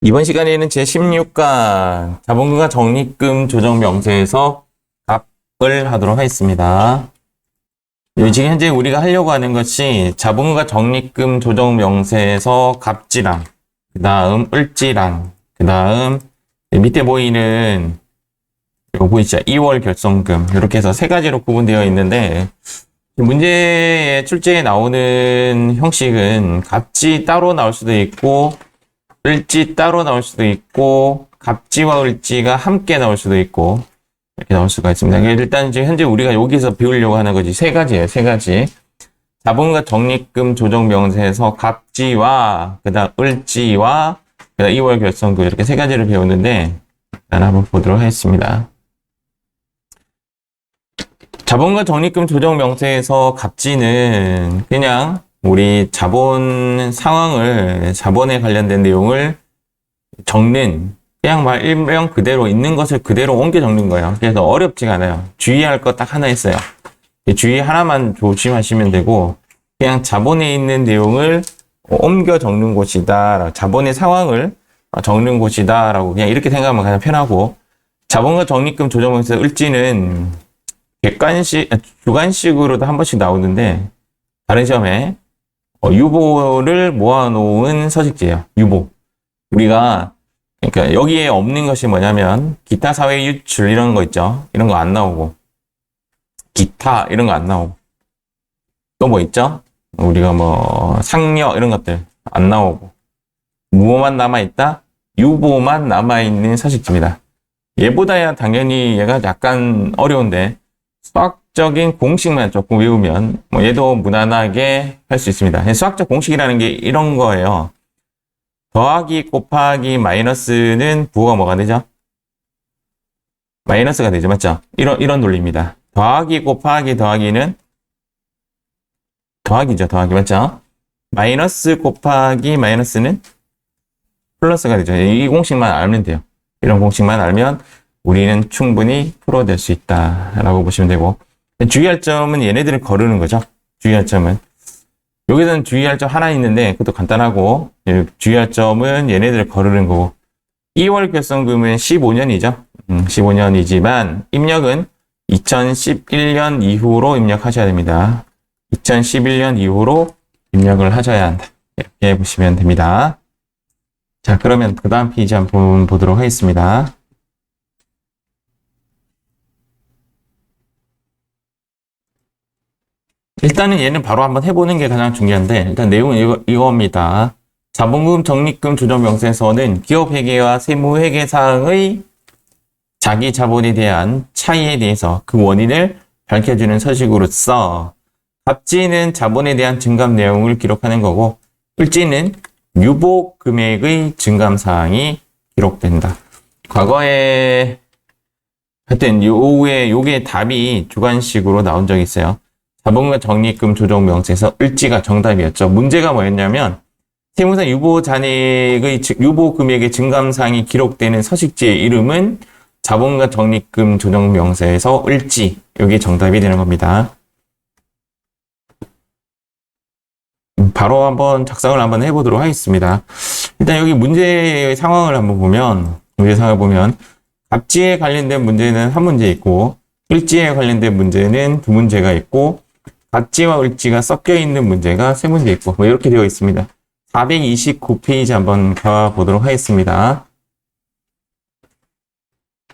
이번 시간에는 제16강 자본금과 적립금 조정 명세에서 값을 하도록 하겠습니다. 지금 현재 우리가 하려고 하는 것이 자본금과 적립금 조정 명세에서 갑지랑, 그 다음 을지랑, 그 다음 밑에 보이는 이거 보이시죠? 2월 결성금 이렇게 해서 세 가지로 구분되어 있는데 문제의 출제에 나오는 형식은 갑지 따로 나올 수도 있고 을지 따로 나올 수도 있고 갑지와 을지가 함께 나올 수도 있고 이렇게 나올 수가 있습니다. 일단 지금 현재 우리가 여기서 배우려고 하는 것이 세 가지예요. 세 가지. 자본과 적립금 조정 명세에서 갑지와 그다음 을지와 그다음 2월 결성금 이렇게 세 가지를 배웠는데 일단 한번 보도록 하겠습니다. 자본과 적립금 조정 명세에서 갑지는 그냥 우리 자본 상황을, 자본에 관련된 내용을 적는, 그냥 말 일명 그대로 있는 것을 그대로 옮겨 적는 거예요. 그래서 어렵지가 않아요. 주의할 것 딱 하나 있어요. 주의 하나만 조심하시면 되고, 그냥 자본에 있는 내용을 옮겨 적는 곳이다. 자본의 상황을 적는 곳이다. 라고 그냥 이렇게 생각하면 가장 편하고, 자본과 적립금 조정명세 을지는 주관식으로도 한 번씩 나오는데, 다른 시험에 유보를 모아놓은 서식지예요. 유보. 우리가 그러니까 여기에 없는 것이 뭐냐면 기타 사회 유출 이런 거 있죠. 이런 거 안 나오고 기타 이런 거 안 나오고 또 뭐 있죠? 우리가 뭐 상여 이런 것들 안 나오고 무엇만 남아있다? 유보만 남아있는 서식지입니다. 얘보다야 당연히 얘가 약간 어려운데 수학적인 공식만 조금 외우면 뭐 얘도 무난하게 할 수 있습니다. 수학적 공식이라는 게 이런 거예요. 더하기 곱하기 마이너스는 부호가 뭐가 되죠? 마이너스가 되죠. 맞죠? 이런 논리입니다. 더하기 곱하기 더하기는 더하기죠. 더하기 맞죠? 마이너스 곱하기 마이너스는 플러스가 되죠. 이 공식만 알면 돼요. 이런 공식만 알면 우리는 충분히 풀어낼 수 있다라고 보시면 되고, 주의할 점은 얘네들을 거르는 거죠. 주의할 점은 여기서는 주의할 점 하나 있는데 그것도 간단하고, 주의할 점은 얘네들을 거르는 거고, 2월 결성금은 15년이죠. 15년이지만 입력은 2011년 이후로 입력하셔야 됩니다. 2011년 이후로 입력을 하셔야 한다. 이렇게 보시면 됩니다. 자, 그러면 그 다음 페이지 한번 보도록 하겠습니다. 일단은 얘는 바로 한번 해보는 게 가장 중요한데, 일단 내용은 이겁니다. 자본금 적립금 조정 명세서는 기업 회계와 세무 회계 사항의 자기 자본에 대한 차이에 대해서 그 원인을 밝혀주는 서식으로서, 갑지는 자본에 대한 증감 내용을 기록하는 거고, 을지는 유보 금액의 증감 사항이 기록된다. 과거에 하여튼 요게 답이 주관식으로 나온 적이 있어요. 자본과 적립금 조정 명세에서 을지가 정답이었죠. 문제가 뭐였냐면 세무사 유보 잔액의 유보 금액의 증감사항이 기록되는 서식지의 이름은 자본과 적립금 조정 명세에서 을지, 이게 정답이 되는 겁니다. 바로 한번 작성을 한번 해보도록 하겠습니다. 일단 여기 문제의 상황을 한번 보면, 갑지에 관련된 문제는 한 문제 있고 을지에 관련된 문제는 두 문제가 있고, 갑지와 을지가 섞여 있는 문제가 세 문제 있고, 뭐 이렇게 되어 있습니다. 429페이지 한번 가보도록 하겠습니다.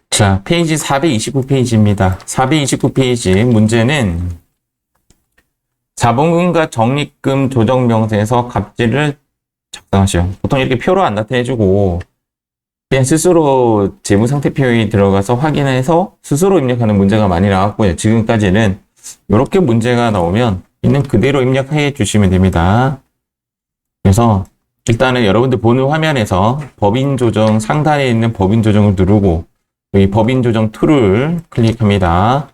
자, 페이지 429페이지입니다. 429페이지 문제는 자본금과 적립금 조정 명세에서 갑지를 작성하시오. 보통 이렇게 표로 안 나타내주고 그냥 스스로 재무상태표에 들어가서 확인해서 스스로 입력하는 문제가 많이 나왔고요. 지금까지는 이렇게 문제가 나오면 있는 그대로 입력해 주시면 됩니다. 그래서 일단은 여러분들 보는 화면에서 법인 조정 상단에 있는 법인 조정을 누르고 여기 법인 조정 툴을 클릭합니다.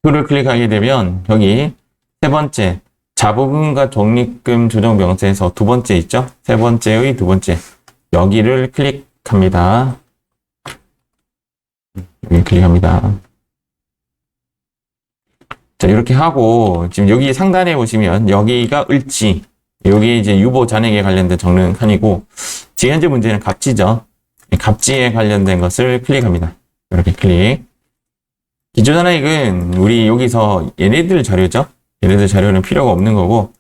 툴을 클릭하게 되면 여기 세 번째 자본금과 적립금 조정 명세에서 두 번째 있죠? 세 번째의 두 번째 여기를 클릭합니다. 여기 클릭합니다. 자, 이렇게 하고, 지금 여기 상단에 보시면, 여기가 을지, 여기 이제 유보 잔액에 관련된 적는 칸이고, 지금 현재 문제는 갑지죠. 갑지에 관련된 것을 클릭합니다. 이렇게 클릭. 기초산하액은 우리 여기서 얘네들 자료죠. 얘네들 자료는 필요가 없는 거고,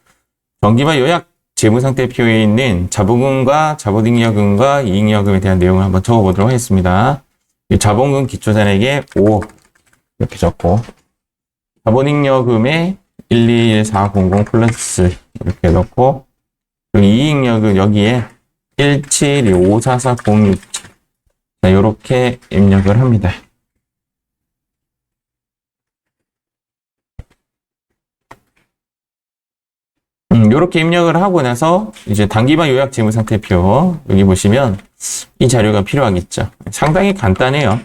정기와 요약 재무상태표에 있는 자본금과 자본잉여금과 이익여금에 대한 내용을 한번 적어보도록 하겠습니다. 자본금 기초산액에 5 이렇게 적고, 자본잉여금에 121400 플러스 이렇게 넣고, 여기 이익여금 여기에 172544067 자, 이렇게 입력을 합니다. 이렇게 입력을 하고 나서 이제 단기반 요약 재무상태표 여기 보시면 이 자료가 필요하겠죠. 상당히 간단해요.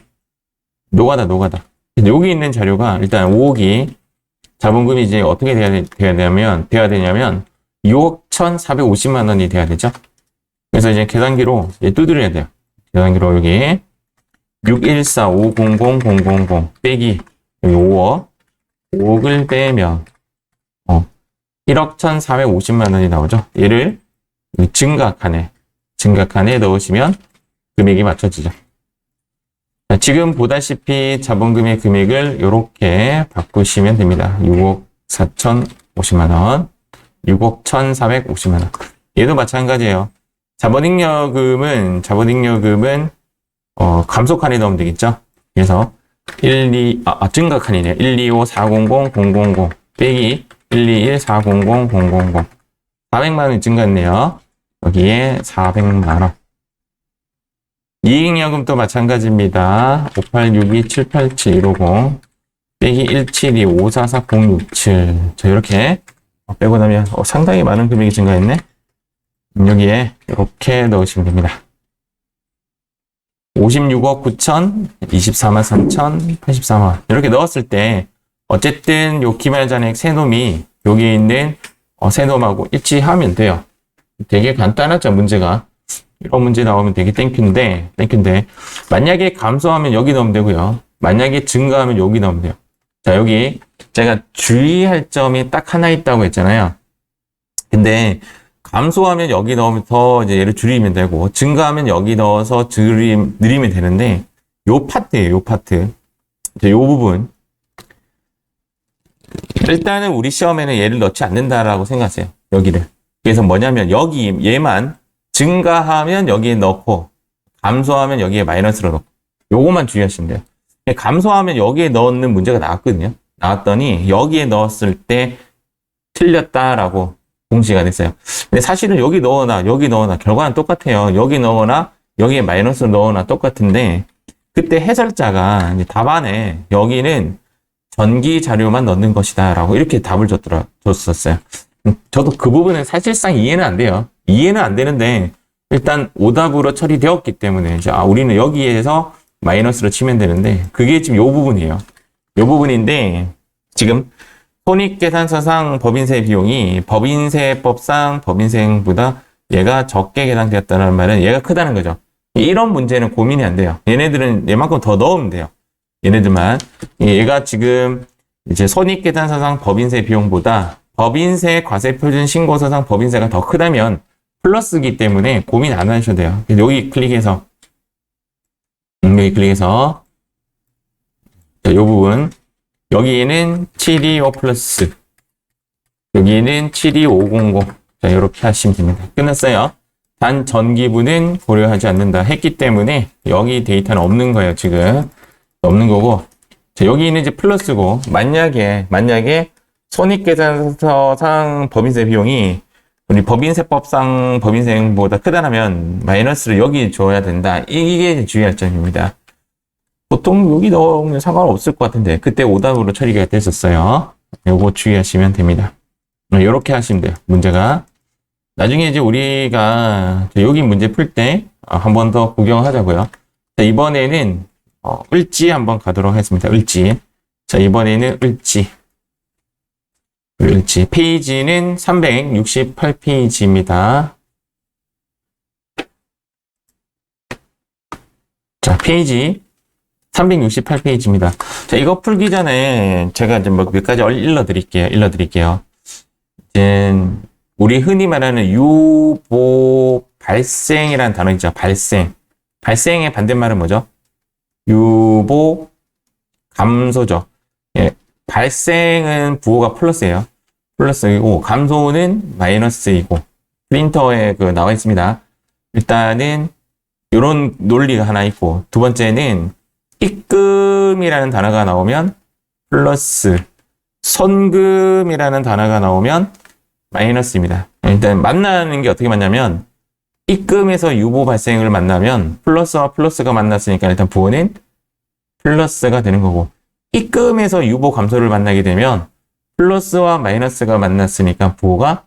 노가다. 근데 여기 있는 자료가 일단 5억이 자본금이 이제 어떻게 돼야 되냐면 6억 1,450만 원이 돼야 되죠. 그래서 이제 계산기로 이제 두드려야 돼요. 계산기로 여기 614500000 빼기 여기 5억을 빼면 1억 1,450만 원이 나오죠. 얘를 증가칸에 넣으시면 금액이 맞춰지죠. 자, 지금 보다시피 자본금의 금액을 이렇게 바꾸시면 됩니다. 6억 4,050만 원, 6억 1,450만 원. 얘도 마찬가지예요. 자본잉여금은 감소칸에 넣으면 되겠죠. 그래서 증가칸이네요. 125400000 빼기 121400000 400만 원이 증가했네요. 여기에 400만 원. 이익여금도 마찬가지입니다. 5862787150 빼기 172544067 자, 이렇게 빼고 나면 상당히 많은 금액이 증가했네. 여기에 이렇게 넣으시면 됩니다. 56억 9천, 24만 3천, 84만 원. 이렇게 넣었을 때 어쨌든 요 기말잔액 세놈이 여기 있는 세놈하고 일치하면 돼요. 되게 간단하죠, 문제가. 이런 문제 나오면 되게 땡큐인데 만약에 감소하면 여기 넣으면 되고요. 만약에 증가하면 여기 넣으면 돼요. 자, 여기 제가 주의할 점이 딱 하나 있다고 했잖아요. 근데 감소하면 여기 넣으면서 이제 얘를 줄이면 되고, 증가하면 여기 넣어서 늘리면 되는데, 요 파트예요, 요 파트. 요 부분. 일단은 우리 시험에는 얘를 넣지 않는다라고 생각하세요. 여기를. 그래서 뭐냐면, 얘만 증가하면 여기에 넣고, 감소하면 여기에 마이너스로 넣고, 요것만 주의하시면 돼요. 감소하면 여기에 넣는 문제가 나왔거든요. 나왔더니, 여기에 넣었을 때 틀렸다라고 공시가 됐어요. 근데 사실은 여기 넣거나 결과는 똑같아요. 여기 넣거나 여기에 마이너스 넣거나 똑같은데 그때 해설자가 이제 답안에 여기는 전기 자료만 넣는 것이다 라고 이렇게 답을 줬었어요. 저도 그 부분은 사실상 이해는 안 돼요. 이해는 안 되는데 일단 오답으로 처리되었기 때문에 이제 우리는 여기에서 마이너스로 치면 되는데 그게 지금 요 부분이에요. 요 부분인데 지금 손익계산서상 법인세 비용이 법인세법상 법인세보다 얘가 적게 계산되었다는 말은 얘가 크다는 거죠. 이런 문제는 고민이 안 돼요. 얘네들은 얘만큼 더 넣으면 돼요. 얘네들만. 얘가 지금 이제 손익계산서상 법인세 비용보다 법인세 과세표준 신고서상 법인세가 더 크다면 플러스기 때문에 고민 안 하셔도 돼요. 여기 클릭해서 자, 요 부분 여기에는 725 플러스 여기에는 72500 자, 이렇게 하시면 됩니다. 끝났어요. 단 전기분은 고려하지 않는다 했기 때문에 여기 데이터는 없는 거예요. 지금 없는 거고 자, 여기는 이제 플러스고 만약에 손익계산서상 법인세 비용이 우리 법인세법상 법인세보다 크다면 마이너스를 여기 줘야 된다. 이게 주의할 점입니다. 보통 여기 넣으면 상관없을 것 같은데 그때 오답으로 처리가 됐었어요. 요거 주의하시면 됩니다. 이렇게 하시면 돼요. 문제가 나중에 이제 우리가 여기 문제 풀 때 한 번 더 구경하자고요. 자, 이번에는 을지 한번 가도록 하겠습니다. 을지. 자, 이번에는 을지 페이지는 368페이지입니다. 자, 페이지 368페이지입니다. 자, 이거 풀기 전에 제가 이제 몇 가지 일러드릴게요. 이제 우리 흔히 말하는 유보 발생이라는 단어 있죠. 발생. 발생의 반대말은 뭐죠? 유보 감소죠. 예, 발생은 부호가 플러스예요. 플러스이고 감소는 마이너스이고 프린터에 나와 있습니다. 일단은 이런 논리가 하나 있고 두 번째는 입금이라는 단어가 나오면 플러스 선금이라는 단어가 나오면 마이너스입니다. 일단 만나는 게 어떻게 맞냐면 입금에서 유보 발생을 만나면 플러스와 플러스가 만났으니까 일단 부호는 플러스가 되는 거고 입금에서 유보 감소를 만나게 되면 플러스와 마이너스가 만났으니까 부호가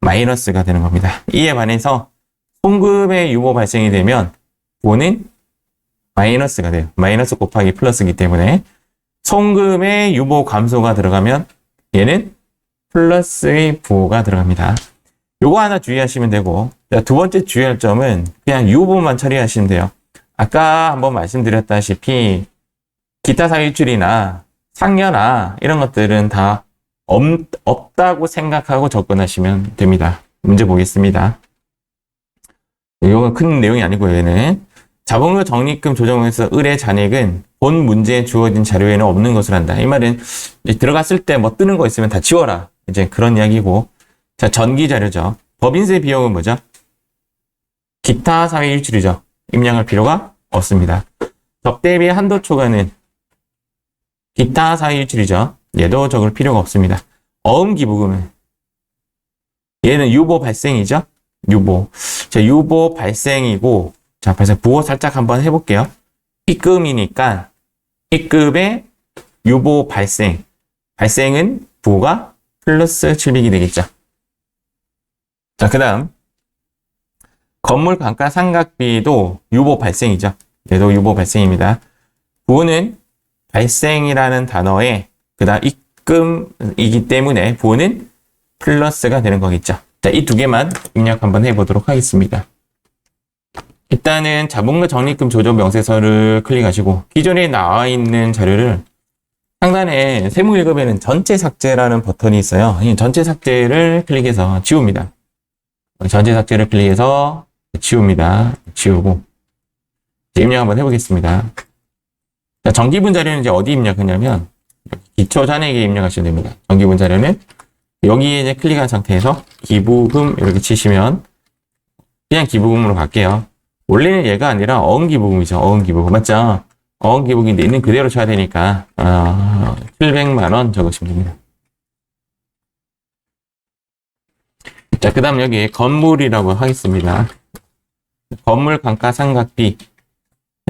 마이너스가 되는 겁니다. 이에 반해서 송금의 유보 발생이 되면 부호는 마이너스가 돼요. 마이너스 곱하기 플러스이기 때문에 송금의 유보 감소가 들어가면 얘는 플러스의 부호가 들어갑니다. 요거 하나 주의하시면 되고 두 번째 주의할 점은 그냥 유보만 처리하시면 돼요. 아까 한번 말씀드렸다시피 기타 사유출이나 상여나 이런 것들은 다 없다고 생각하고 접근하시면 됩니다. 문제 보겠습니다. 이건 큰 내용이 아니고요. 얘는 자본금 적립금 조정에서 을의 잔액은 본 문제에 주어진 자료에는 없는 것을 한다. 이 말은 들어갔을 때 뭐 뜨는 거 있으면 다 지워라. 이제 그런 이야기고. 자, 전기 자료죠. 법인세 비용은 뭐죠? 기타 사회 일출이죠. 입력할 필요가 없습니다. 적대비 한도 초과는 기타 사회 일출이죠. 얘도 적을 필요가 없습니다. 어음기부금은 얘는 유보 발생이죠. 유보. 자, 유보 발생이고 자, 그래서 부호 살짝 한번 해볼게요. 입금이니까 입금의 유보 발생. 발생은 부호가 플러스 700이 되겠죠. 자, 그 다음 건물 감가 상각비도 유보 발생이죠. 얘도 유보 발생입니다. 부호는 발생이라는 단어에 그 다음 입금이기 때문에 부호는 플러스가 되는 거겠죠. 자, 이 두 개만 입력 한번 해보도록 하겠습니다. 일단은 자본금 적립금 조정 명세서를 클릭하시고 기존에 나와 있는 자료를 상단에 세무 1급에는 전체 삭제라는 버튼이 있어요. 이 전체 삭제를 클릭해서 지웁니다. 전체 삭제를 클릭해서 지웁니다. 지우고 입력 한번 해보겠습니다. 자, 정기분 자료는 이제 어디 입력하냐면 기초 잔액에 입력하시면 됩니다. 정기분 자료는 여기에 이제 클릭한 상태에서 기부금 이렇게 치시면 그냥 기부금으로 갈게요. 원래는 얘가 아니라 어음기부금이죠. 어음기부금 맞죠? 어음기부금인데 있는 그대로 쳐야 되니까 700만 원 적으시면 됩니다. 자, 그 다음 여기 건물이라고 하겠습니다. 건물 감가상각비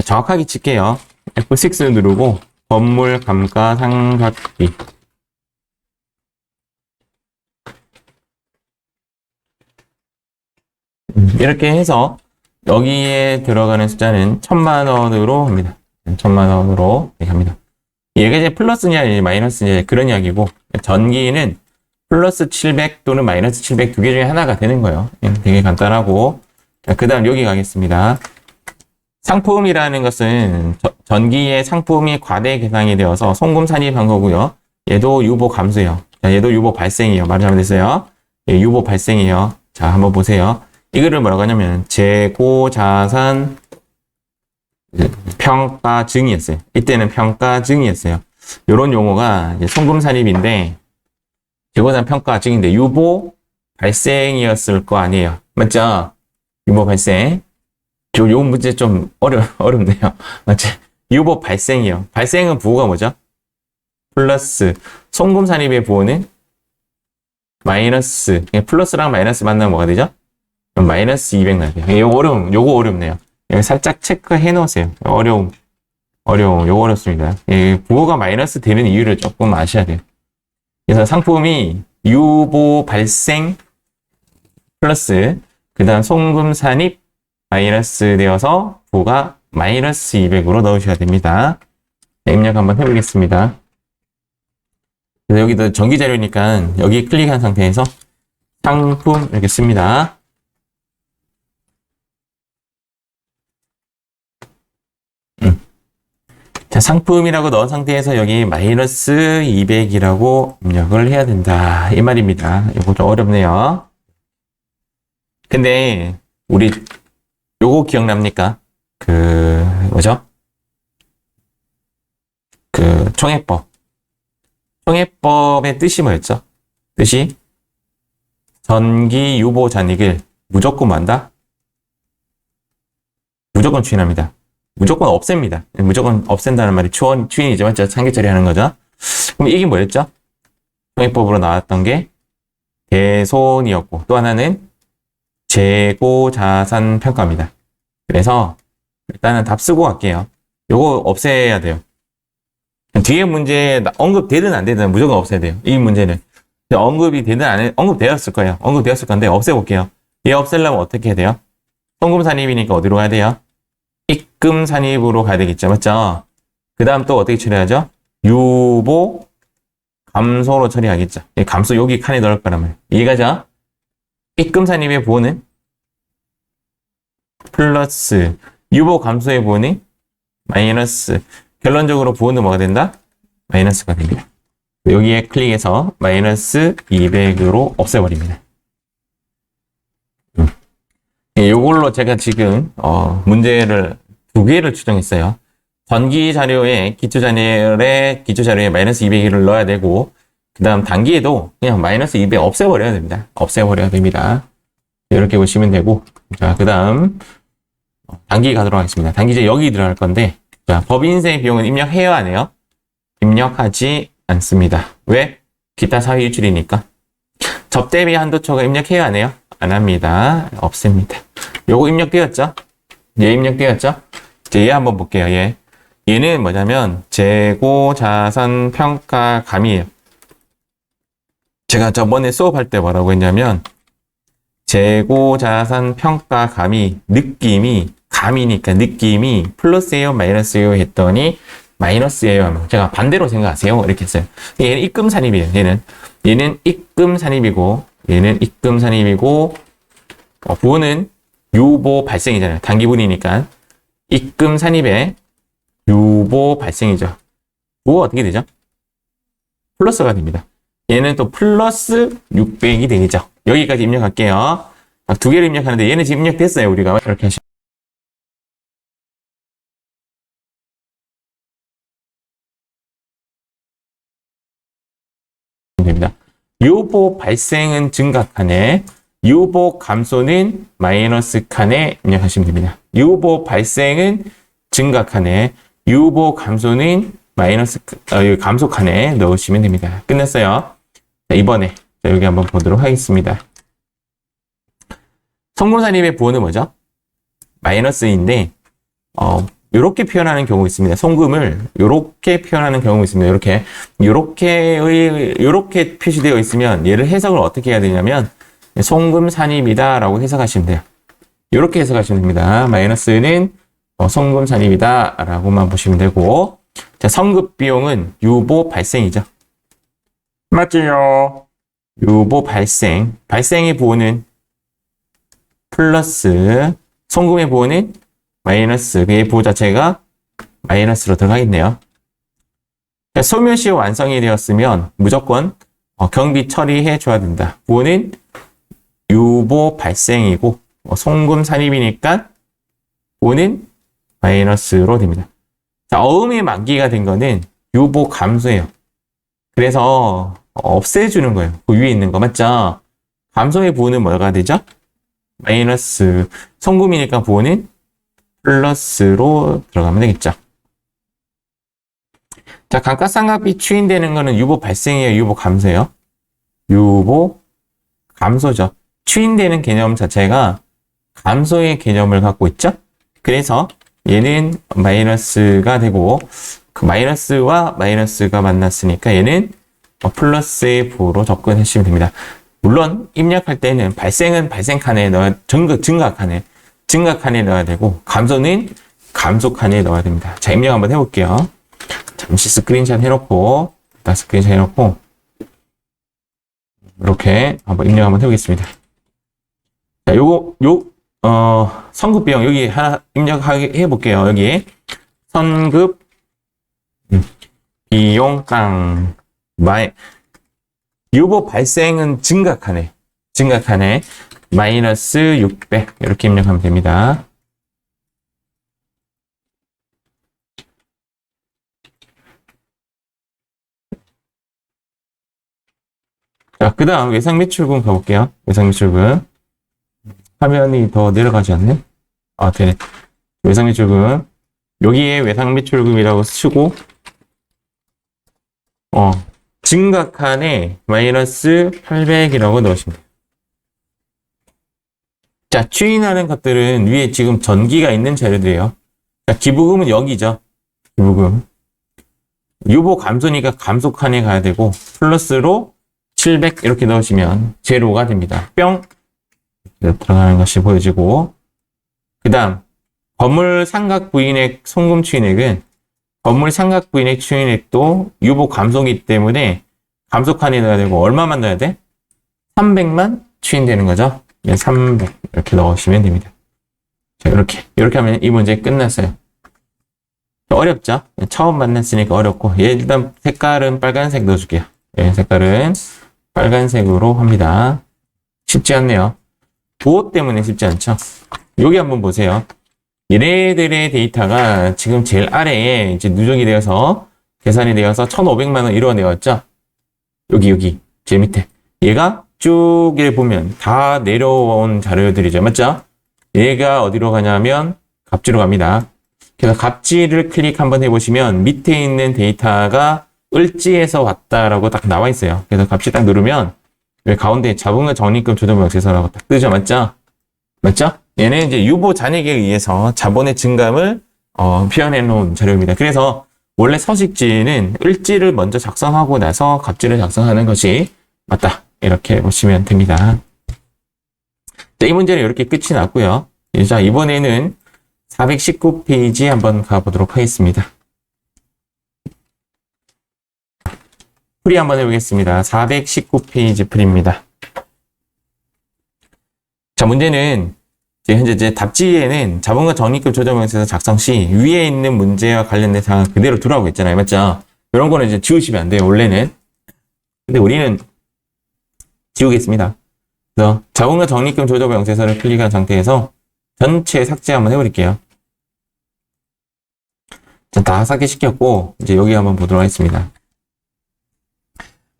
정확하게 칠게요. F6 누르고 건물 감가상각비 이렇게 해서 여기에 들어가는 숫자는 1000만 원으로 합니다. 1000만 원으로 합니다. 얘가 이제 플러스냐 마이너스냐 그런 이야기고 전기는 플러스 700 또는 마이너스 700 두 개 중에 하나가 되는 거예요. 되게 간단하고 그 다음 여기 가겠습니다. 상품이라는 것은 전기의 상품이 과대 계상이 되어서 송금 산입한 거고요. 얘도 유보 감소예요. 자, 얘도 유보 발생이에요. 말이 잘못됐어요. 예, 유보 발생이에요. 자, 한번 보세요. 이거를 뭐라고 하냐면 재고자산 평가증이었어요. 이때는 평가증이었어요. 이런 용어가 이제 송금 산입인데 재고자산 평가증인데 유보 발생이었을 거 아니에요. 맞죠? 유보 발생. 요 문제 좀 어렵네요. 맞지? 유보 발생이요. 발생은 부호가 뭐죠? 플러스. 송금 산입의 부호는 마이너스. 플러스랑 마이너스 만나면 뭐가 되죠? 그럼 마이너스 200 나야 돼요. 요거 어렵네요. 여기 살짝 체크해 놓으세요. 요거 어렵습니다. 부호가 마이너스 되는 이유를 조금 아셔야 돼요. 그래서 상품이 유보 발생 플러스, 그 다음 송금 산입 마이너스 되어서 부호가 마이너스 200으로 넣으셔야 됩니다. 입력 한번 해보겠습니다. 그래서 여기도 전기 자료니까 여기 클릭한 상태에서 상품 이렇게 씁니다. 자, 상품이라고 넣은 상태에서 여기 마이너스 200이라고 입력을 해야 된다. 이 말입니다. 이거 좀 어렵네요. 근데 우리 요거 기억납니까? 뭐죠? 총회법. 총회법의 뜻이 뭐였죠? 뜻이 전기 유보 잔익을 무조건 만다? 무조건 추인합니다. 무조건 없앱니다. 무조건 없앤다는 말이 추인이죠. 맞죠? 상계 처리하는 거죠. 그럼 이게 뭐였죠? 총회법으로 나왔던 게 대손이었고 또 하나는 재고자산 평가입니다. 그래서 일단은 답 쓰고 갈게요. 요거 없애야 돼요. 뒤에 문제 언급되든 안 되든 무조건 없애야 돼요. 이 문제는 언급이 되든 안 해, 언급되었을 거예요. 언급되었을 건데 없애볼게요. 얘 없애려면 어떻게 해야 돼요? 송금산입이니까 어디로 가야 돼요? 입금산입으로 가야 되겠죠. 맞죠? 그 다음 또 어떻게 처리하죠? 유보 감소로 처리하겠죠. 감소 여기 칸에 넣을 거란 말이에요. 이해가죠? 입금산입의 부호는 플러스 유보 감소의 부호는 마이너스. 결론적으로 부호는 뭐가 된다? 마이너스가 됩니다. 여기에 클릭해서 마이너스 200으로 없애버립니다. 이걸로 제가 지금 문제를 2개를 추정했어요. 전기 자료에 기초 자료에 마이너스 200을 넣어야 되고 그 다음 단기에도 그냥 마이너스 200 없애버려야 됩니다. 없애버려야 됩니다. 이렇게 보시면 되고 자, 그 다음 단기 가도록 하겠습니다. 단기 이제 여기 들어갈 건데 자, 법인세 비용은 입력해야 하네요. 입력하지 않습니다. 왜? 기타 사회 유출이니까. 접대비 한도초가 입력해야 하네요. 안 합니다. 없습니다. 요거 입력되었죠? 얘 입력되었죠? 이제 얘 한번 볼게요. 얘는 뭐냐면 재고자산 평가감이에요. 제가 저번에 수업할 때 뭐라고 했냐면 재고자산 평가감이 느낌이 감이니까 느낌이 플러스예요 마이너스예요 했더니 마이너스예요. 제가 반대로 생각하세요. 이렇게 했어요. 얘는 입금산입이에요. 얘는 입금산입이고 얘는 입금산입이고 부호는 유보 발생이잖아요. 단기분이니까 입금산입의 유보 발생이죠. 부호 어떻게 되죠? 플러스가 됩니다. 얘는 또 플러스 600이 되겠죠. 여기까지 입력할게요. 2개를 입력하는데 얘는 지금 입력됐어요. 우리가 이렇게 하시면 됩니다. 유보 발생은 증가 칸에 유보 감소는 마이너스 칸에 입력하시면 됩니다. 유보 발생은 증가 칸에 유보 감소는 마이너스 감소 칸에 넣으시면 됩니다. 끝났어요. 자, 이번에 여기 한번 보도록 하겠습니다. 송금산입의 부호는 뭐죠? 마이너스인데 이렇게 표현하는 경우가 있습니다. 송금을 이렇게 표현하는 경우가 있습니다. 이렇게 표시되어 있으면 얘를 해석을 어떻게 해야 되냐면 송금산입이다라고 해석하시면 돼요. 이렇게 해석하시면 됩니다. 마이너스는 송금산입이다라고만 보시면 되고 자, 성급 비용은 유보 발생이죠. 맞지요? 유보 발생. 발생의 부호는 플러스 송금의 부호는 마이너스. 그의 부호 자체가 마이너스로 들어가겠네요. 소멸시 완성이 되었으면 무조건 경비 처리해 줘야 된다. 부호는 유보 발생이고 송금 산입이니까 부호는 마이너스로 됩니다. 자, 어음의 만기가 된 거는 유보 감소예요. 그래서 없애주는 거예요. 그 위에 있는 거 맞죠? 감소의 부호는 뭐가 되죠? 마이너스. 송금이니까 부호는 플러스로 들어가면 되겠죠. 자, 감가상각비 추인되는 거는 유보 발생이에요? 유보 감소예요? 유보 감소죠. 추인되는 개념 자체가 감소의 개념을 갖고 있죠? 그래서 얘는 마이너스가 되고 그 마이너스와 마이너스가 만났으니까 얘는 플러스의 부호로 접근하시면 됩니다. 물론 입력할 때는 발생은 발생 칸에 넣어야 증가 칸에 넣어야 되고 감소는 감소 칸에 넣어야 됩니다. 자, 입력 한번 해볼게요. 잠시 스크린샷 해놓고 이렇게 한번 입력 한번 해보겠습니다. 자, 선급 비용 여기 하나 입력해 볼게요. 여기 선급 비용당 유보 발생은 증가 칸에 마이너스 600 이렇게 입력하면 됩니다. 자, 그 다음 외상 매출분 가볼게요. 외상 매출분. 화면이 더 내려가지 않네? 아, 되네. 외상 매출분. 여기에 외상 매출금이라고 치고, 증가칸에 마이너스 800이라고 넣으시면 돼요. 자, 추인하는 것들은 위에 지금 전기가 있는 자료들이에요. 자, 기부금은 여기죠. 기부금. 유보 감소니까 감소칸에 가야 되고, 플러스로 700 이렇게 넣으시면 제로가 됩니다. 뿅! 들어가는 것이 보여지고, 그 다음, 건물 상각 부인액 송금 추인액은 건물 상각 부인액 추인액도 유보 감소기 때문에 감소칸에 넣어야 되고, 얼마만 넣어야 돼? 300만 추인되는 거죠. 300 이렇게 넣으시면 됩니다. 자, 이렇게 하면 이 문제 끝났어요. 어렵죠? 처음 만났으니까 어렵고, 일단 색깔은 빨간색 넣어줄게요. 색깔은 빨간색으로 합니다. 쉽지 않네요. 도어 때문에 쉽지 않죠? 여기 한번 보세요. 얘네들의 데이터가 지금 제일 아래에 이제 누적이 되어서 계산이 되어서 1,500만 원 이루어내었죠? 여기 제일 밑에. 얘가 쭉 보면 다 내려온 자료들이죠. 맞죠? 얘가 어디로 가냐면 갑지로 갑니다. 그래서 갑지를 클릭 한번 해보시면 밑에 있는 데이터가 을지에서 왔다라고 딱 나와 있어요. 그래서 갑지 딱 누르면 여기 가운데 자본과 적립금 조정 명세서라고 딱 뜨죠. 맞죠? 맞죠? 얘는 이제 유보 잔액에 의해서 자본의 증감을 표현해 놓은 자료입니다. 그래서 원래 서식지는 을지를 먼저 작성하고 나서 갑지를 작성하는 것이 맞다. 이렇게 보시면 됩니다. 자, 이 문제는 이렇게 끝이 났고요. 자, 이번에는 419페이지 한번 가보도록 하겠습니다. 풀이 한번 해보겠습니다. 419페이지 풀입니다. 자, 문제는 현재 답지에는 자본과 적립금 조정명세서 작성 시 위에 있는 문제와 관련된 사항을 그대로 두라고 했잖아요. 맞죠? 이런 거는 이제 지우시면 안 돼요. 원래는. 근데 우리는 지우겠습니다. 그래서 자본과 적립금 조정명세서를 클릭한 상태에서 전체 삭제 한번 해버릴게요. 자, 다 삭제시켰고 이제 여기 한번 보도록 하겠습니다.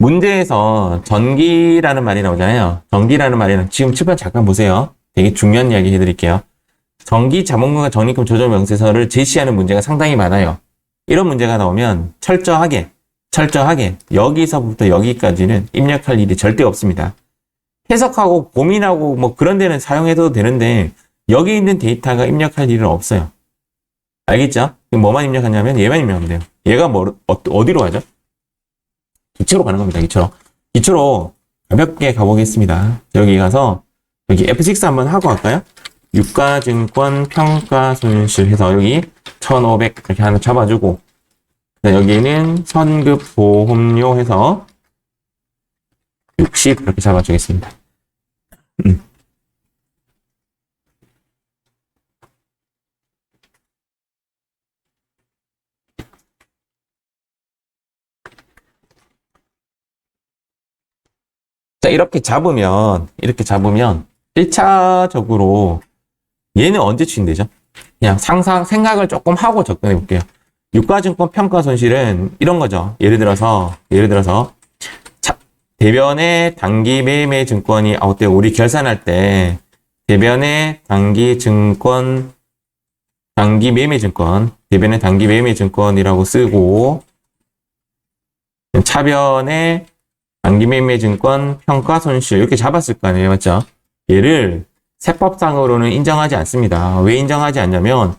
문제에서 전기라는 말이 나오잖아요. 전기라는 말이랑 지금 칠판 잠깐 보세요. 되게 중요한 이야기 해드릴게요. 전기 자본금과 적립금 조정 명세서를 제시하는 문제가 상당히 많아요. 이런 문제가 나오면 철저하게 여기서부터 여기까지는 입력할 일이 절대 없습니다. 해석하고 고민하고 뭐 그런 데는 사용해도 되는데 여기 있는 데이터가 입력할 일은 없어요. 알겠죠? 뭐만 입력하냐면 얘만 입력하면 돼요. 얘가 어디로 가죠? 기초로 가는 겁니다. 기초로 가볍게 가보겠습니다. 여기 가서 여기 F6 한번 하고 갈까요? 유가증권 평가 손실 해서 여기 1,500 이렇게 하나 잡아주고 여기는 선급 보험료 해서 60 이렇게 잡아주겠습니다. 자, 이렇게 잡으면 1차적으로 얘는 언제 추인되죠? 그냥 생각을 조금 하고 접근해 볼게요. 유가증권 평가 손실은 이런 거죠. 예를 들어서 대변의 단기 매매 증권이 어때요? 우리 결산할 때 대변의 단기 매매 증권이라고 쓰고 차변의 단기 매매 증권 평가 손실 이렇게 잡았을 거 아니에요. 맞죠? 얘를 세법상으로는 인정하지 않습니다. 왜 인정하지 않냐면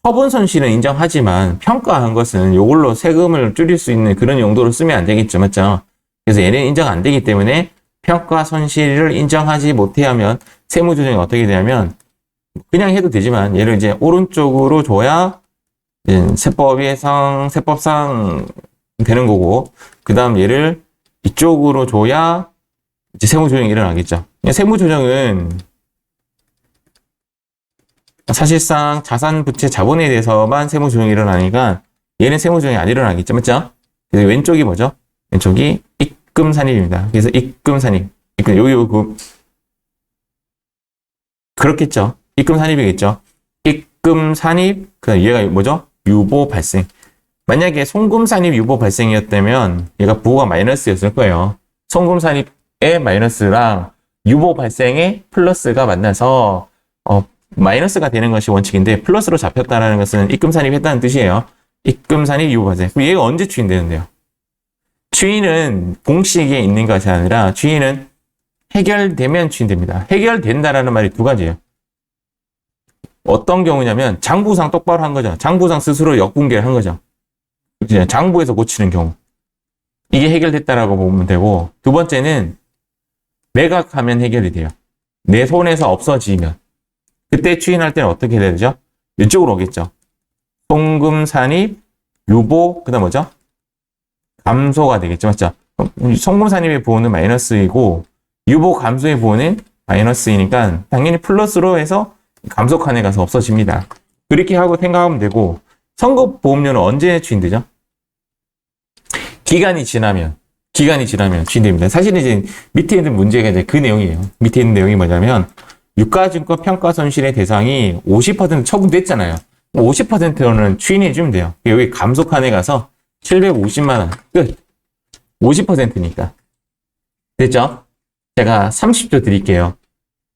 처분 손실은 인정하지만 평가한 것은 이걸로 세금을 줄일 수 있는 그런 용도로 쓰면 안 되겠죠. 맞죠? 그래서 얘는 인정 안 되기 때문에 평가 손실을 인정하지 못해 하면 세무조정이 어떻게 되냐면 그냥 해도 되지만 얘를 이제 오른쪽으로 줘야 세법상 되는 거고 그 다음 얘를 이쪽으로 줘야 이제 세무조정이 일어나겠죠. 세무조정은 사실상 자산, 부채, 자본에 대해서만 세무조정이 일어나니까 얘는 세무조정이 안 일어나겠죠. 맞죠? 그래서 왼쪽이 뭐죠? 왼쪽이 입금산입입니다. 그래서 입금산입. 그렇겠죠. 입금 산입이겠죠. 입금 산입, 그다음 얘가 뭐죠? 유보 발생. 만약에 송금 산입 유보 발생이었다면 얘가 부호가 마이너스였을 거예요. 송금 산입의 마이너스랑 유보 발생의 플러스가 만나서 마이너스가 되는 것이 원칙인데 플러스로 잡혔다는 것은 입금 산입했다는 뜻이에요. 입금 산입 유보 발생. 그럼 얘가 언제 추인되는데요? 추인은 공식에 있는 것이 아니라 추인은 해결되면 추인됩니다. 해결된다라는 말이 두 가지예요. 어떤 경우냐면 장부상 똑바로 한 거죠. 장부상 스스로 역분개를 한 거죠. 장부에서 고치는 경우. 이게 해결됐다라고 보면 되고, 두 번째는 매각하면 해결이 돼요. 내 손에서 없어지면. 그때 추인할 때는 어떻게 해야 되죠? 이쪽으로 오겠죠. 송금 산입, 유보, 그 다음 뭐죠? 감소가 되겠죠. 맞죠? 송금 산입의 부호는 마이너스이고, 유보 감소의 부호는 마이너스이니까 당연히 플러스로 해서 감소칸에 가서 없어집니다. 그렇게 하고 생각하면 되고, 선급보험료는 언제 추인되죠? 기간이 지나면 추인됩니다. 사실은 이제 밑에 있는 문제가 이제 그 내용이에요. 밑에 있는 내용이 뭐냐면, 유가증권 평가 손실의 대상이 50% 처분됐잖아요. 50%로는 추인해주면 돼요. 여기 감소칸에 가서 750만원 끝. 50%니까. 됐죠? 제가 30초 드릴게요.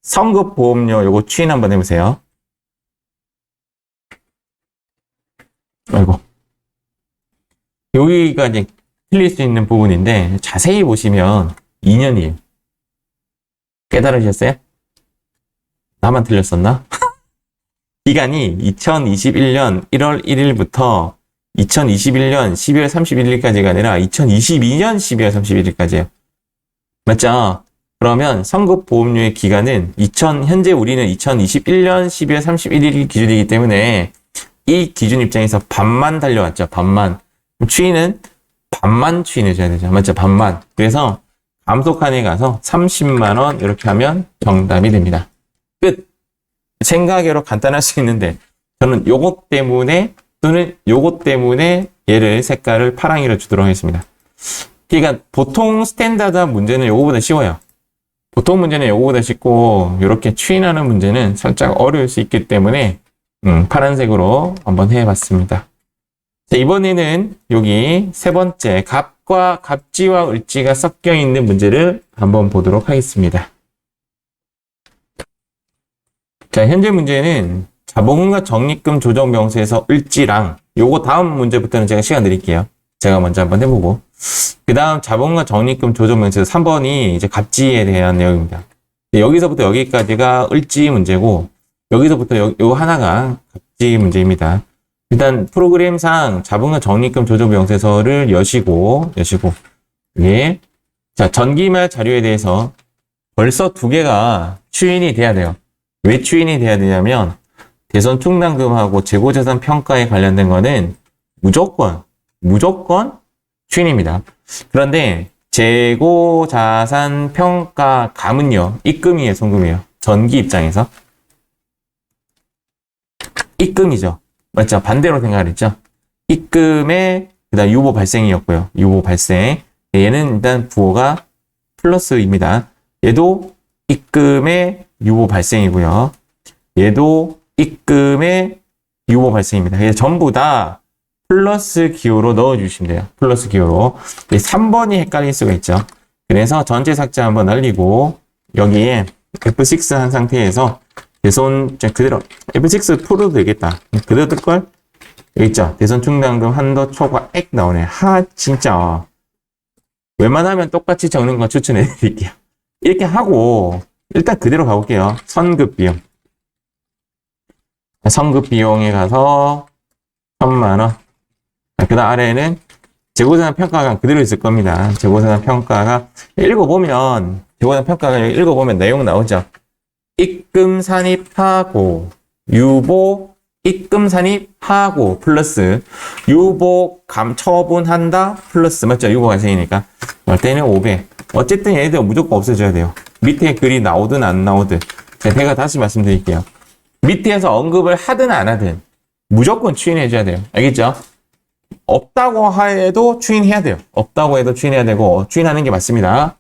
선급보험료 요거 추인 한번 해보세요. 아이고. 여기가 이제 틀릴 수 있는 부분인데 자세히 보시면 2년이에요. 깨달으셨어요? 나만 틀렸었나? 기간이 2021년 1월 1일부터 2021년 12월 31일까지가 아니라 2022년 12월 31일까지예요. 맞죠? 그러면 선급보험료의 기간은 현재 우리는 2021년 12월 31일 기준이기 때문에 이 기준 입장에서 반만 달려왔죠. 반만. 추인은 반만 추인해줘야 되죠. 맞죠? 반만. 그래서 감소칸에 가서 30만 원 이렇게 하면 정답이 됩니다. 끝. 생각외로 간단할 수 있는데 저는 요것 때문에 또는 요것 때문에 얘를 색깔을 파랑이로 주도록 하겠습니다. 그러니까 보통 스탠다드한 문제는 요거보다 쉬워요. 보통 문제는 요거보다 쉽고 이렇게 추인하는 문제는 살짝 어려울 수 있기 때문에 파란색으로 한번 해봤습니다. 자, 이번에는 여기 세 번째 갑과 갑지와 을지가 섞여 있는 문제를 한번 보도록 하겠습니다. 자, 현재 문제는 자본금과 적립금 조정 명세에서 을지랑 요거 다음 문제부터는 제가 시간 드릴게요. 제가 먼저 한번 해보고 그 다음 자본금과 적립금 조정 명세에서 3번이 이제 갑지에 대한 내용입니다. 여기서부터 여기까지가 을지 문제고 여기서부터 요 하나가 갑지 문제입니다. 일단 프로그램상 자본금 적립금 조정 명세서를 여시고 예. 자, 전기말 자료에 대해서 벌써 두 개가 추인이 돼야 돼요. 왜 추인이 돼야 되냐면 대손 충당금하고 재고자산 평가에 관련된 거는 무조건 추인입니다. 그런데 재고자산 평가감은요. 입금이에요, 송금이에요. 전기 입장에서 입금이죠. 맞죠? 반대로 생각을 했죠. 입금의 그다음 유보 발생이었고요. 유보 발생. 얘는 일단 부호가 플러스입니다. 얘도 입금의 유보 발생이고요. 얘도 입금의 유보 발생입니다. 그래서 전부 다 플러스 기호로 넣어주시면 돼요. 플러스 기호로. 3번이 헷갈릴 수가 있죠. 그래서 전체 삭제 한번 날리고 여기에 F6 한 상태에서 대손 그대로 F6 풀어도 되겠다. 그대로 뜰걸? 여기 있죠. 대손 충당금 한도 초과액 나오네. 진짜 웬만하면 똑같이 적는 거 추천해 드릴게요. 이렇게 하고 일단 그대로 가볼게요. 선급비용. 선급비용에 가서 1000만원. 그 다음 아래에는 재고자산 평가가 그대로 있을 겁니다. 재고자산 평가가 읽어보면 재고자산 평가가 여기 읽어보면 내용 나오죠. 입금 산입하고 유보 입금 산입하고 플러스 유보 처분한다 플러스 맞죠? 유보 발생이니까 그럴 때는 500. 어쨌든 얘네들 무조건 없애줘야 돼요. 밑에 글이 나오든 안 나오든 제가 다시 말씀드릴게요. 밑에서 언급을 하든 안 하든 무조건 추인해줘야 돼요. 알겠죠? 없다고 해도 추인해야 돼요. 없다고 해도 추인해야 되고 추인하는 게 맞습니다.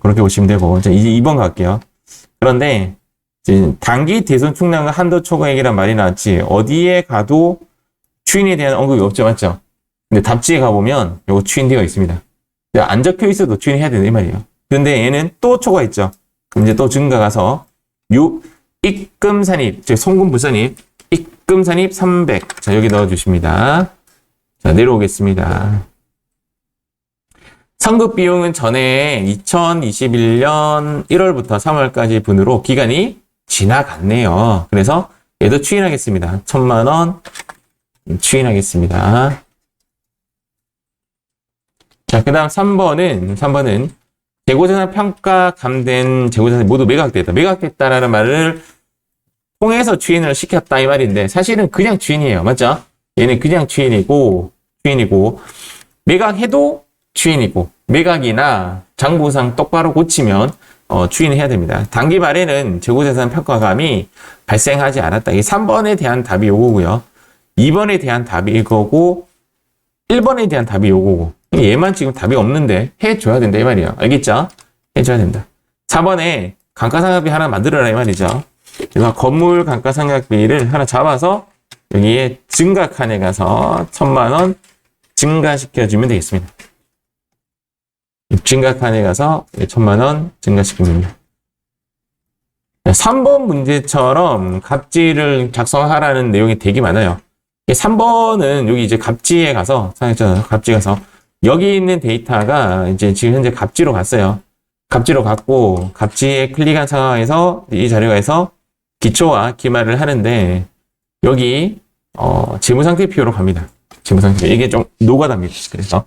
그렇게 보시면 되고 이제 2번 갈게요. 그런데 단기 대손 충당과 한도 초과액이란 말이 나왔지 어디에 가도 추인에 대한 언급이 없죠, 맞죠? 근데 답지에 가보면 요거 추인되어 있습니다. 안 적혀 있어도 추인해야 되는 이 말이에요. 근데 얘는 또 초과했죠. 그럼 이제 또 증가가서 입금산입, 즉 송금부산입, 입금산입 300. 자, 여기 넣어주십니다. 자, 내려오겠습니다. 선급 비용은 전에 2021년 1월부터 3월까지 분으로 기간이 지나갔네요. 그래서 얘도 추인하겠습니다. 1,000만 원 추인하겠습니다. 자, 그 다음 3번은 재고자산 평가 감된 재고자산이 모두 매각됐다. 매각됐다라는 말을 통해서 추인을 시켰다 이 말인데 사실은 그냥 추인이에요. 맞죠? 얘는 그냥 추인이고 매각해도 추인이고 매각이나 장부상 똑바로 고치면 추인해야 됩니다. 단기 말에는 재고자산 평가감이 발생하지 않았다. 이 3번에 대한 답이 요거고요. 2번에 대한 답이 이거고 1번에 대한 답이 요거고 얘만 지금 답이 없는데 해줘야 된다 이 말이에요. 알겠죠? 해줘야 된다. 4번에 감가상각비 하나 만들어라 이 말이죠. 그래서 건물 감가상각비를 하나 잡아서 여기에 증가칸에 가서 1,000만 원 증가시켜주면 되겠습니다. 증가칸에 가서 1,000만 원 증가시킵니다. 3번 문제처럼 갑지를 작성하라는 내용이 되게 많아요. 3번은 여기 이제 갑지에 가서, 갑지 가서, 여기 있는 데이터가 이제 지금 현재 갑지로 갔어요. 갑지로 갔고, 갑지에 클릭한 상황에서 이 자료에서 기초와 기말을 하는데, 여기, 재무상태표로 갑니다. 재무상태표. 이게 좀 노가다입니다. 그래서.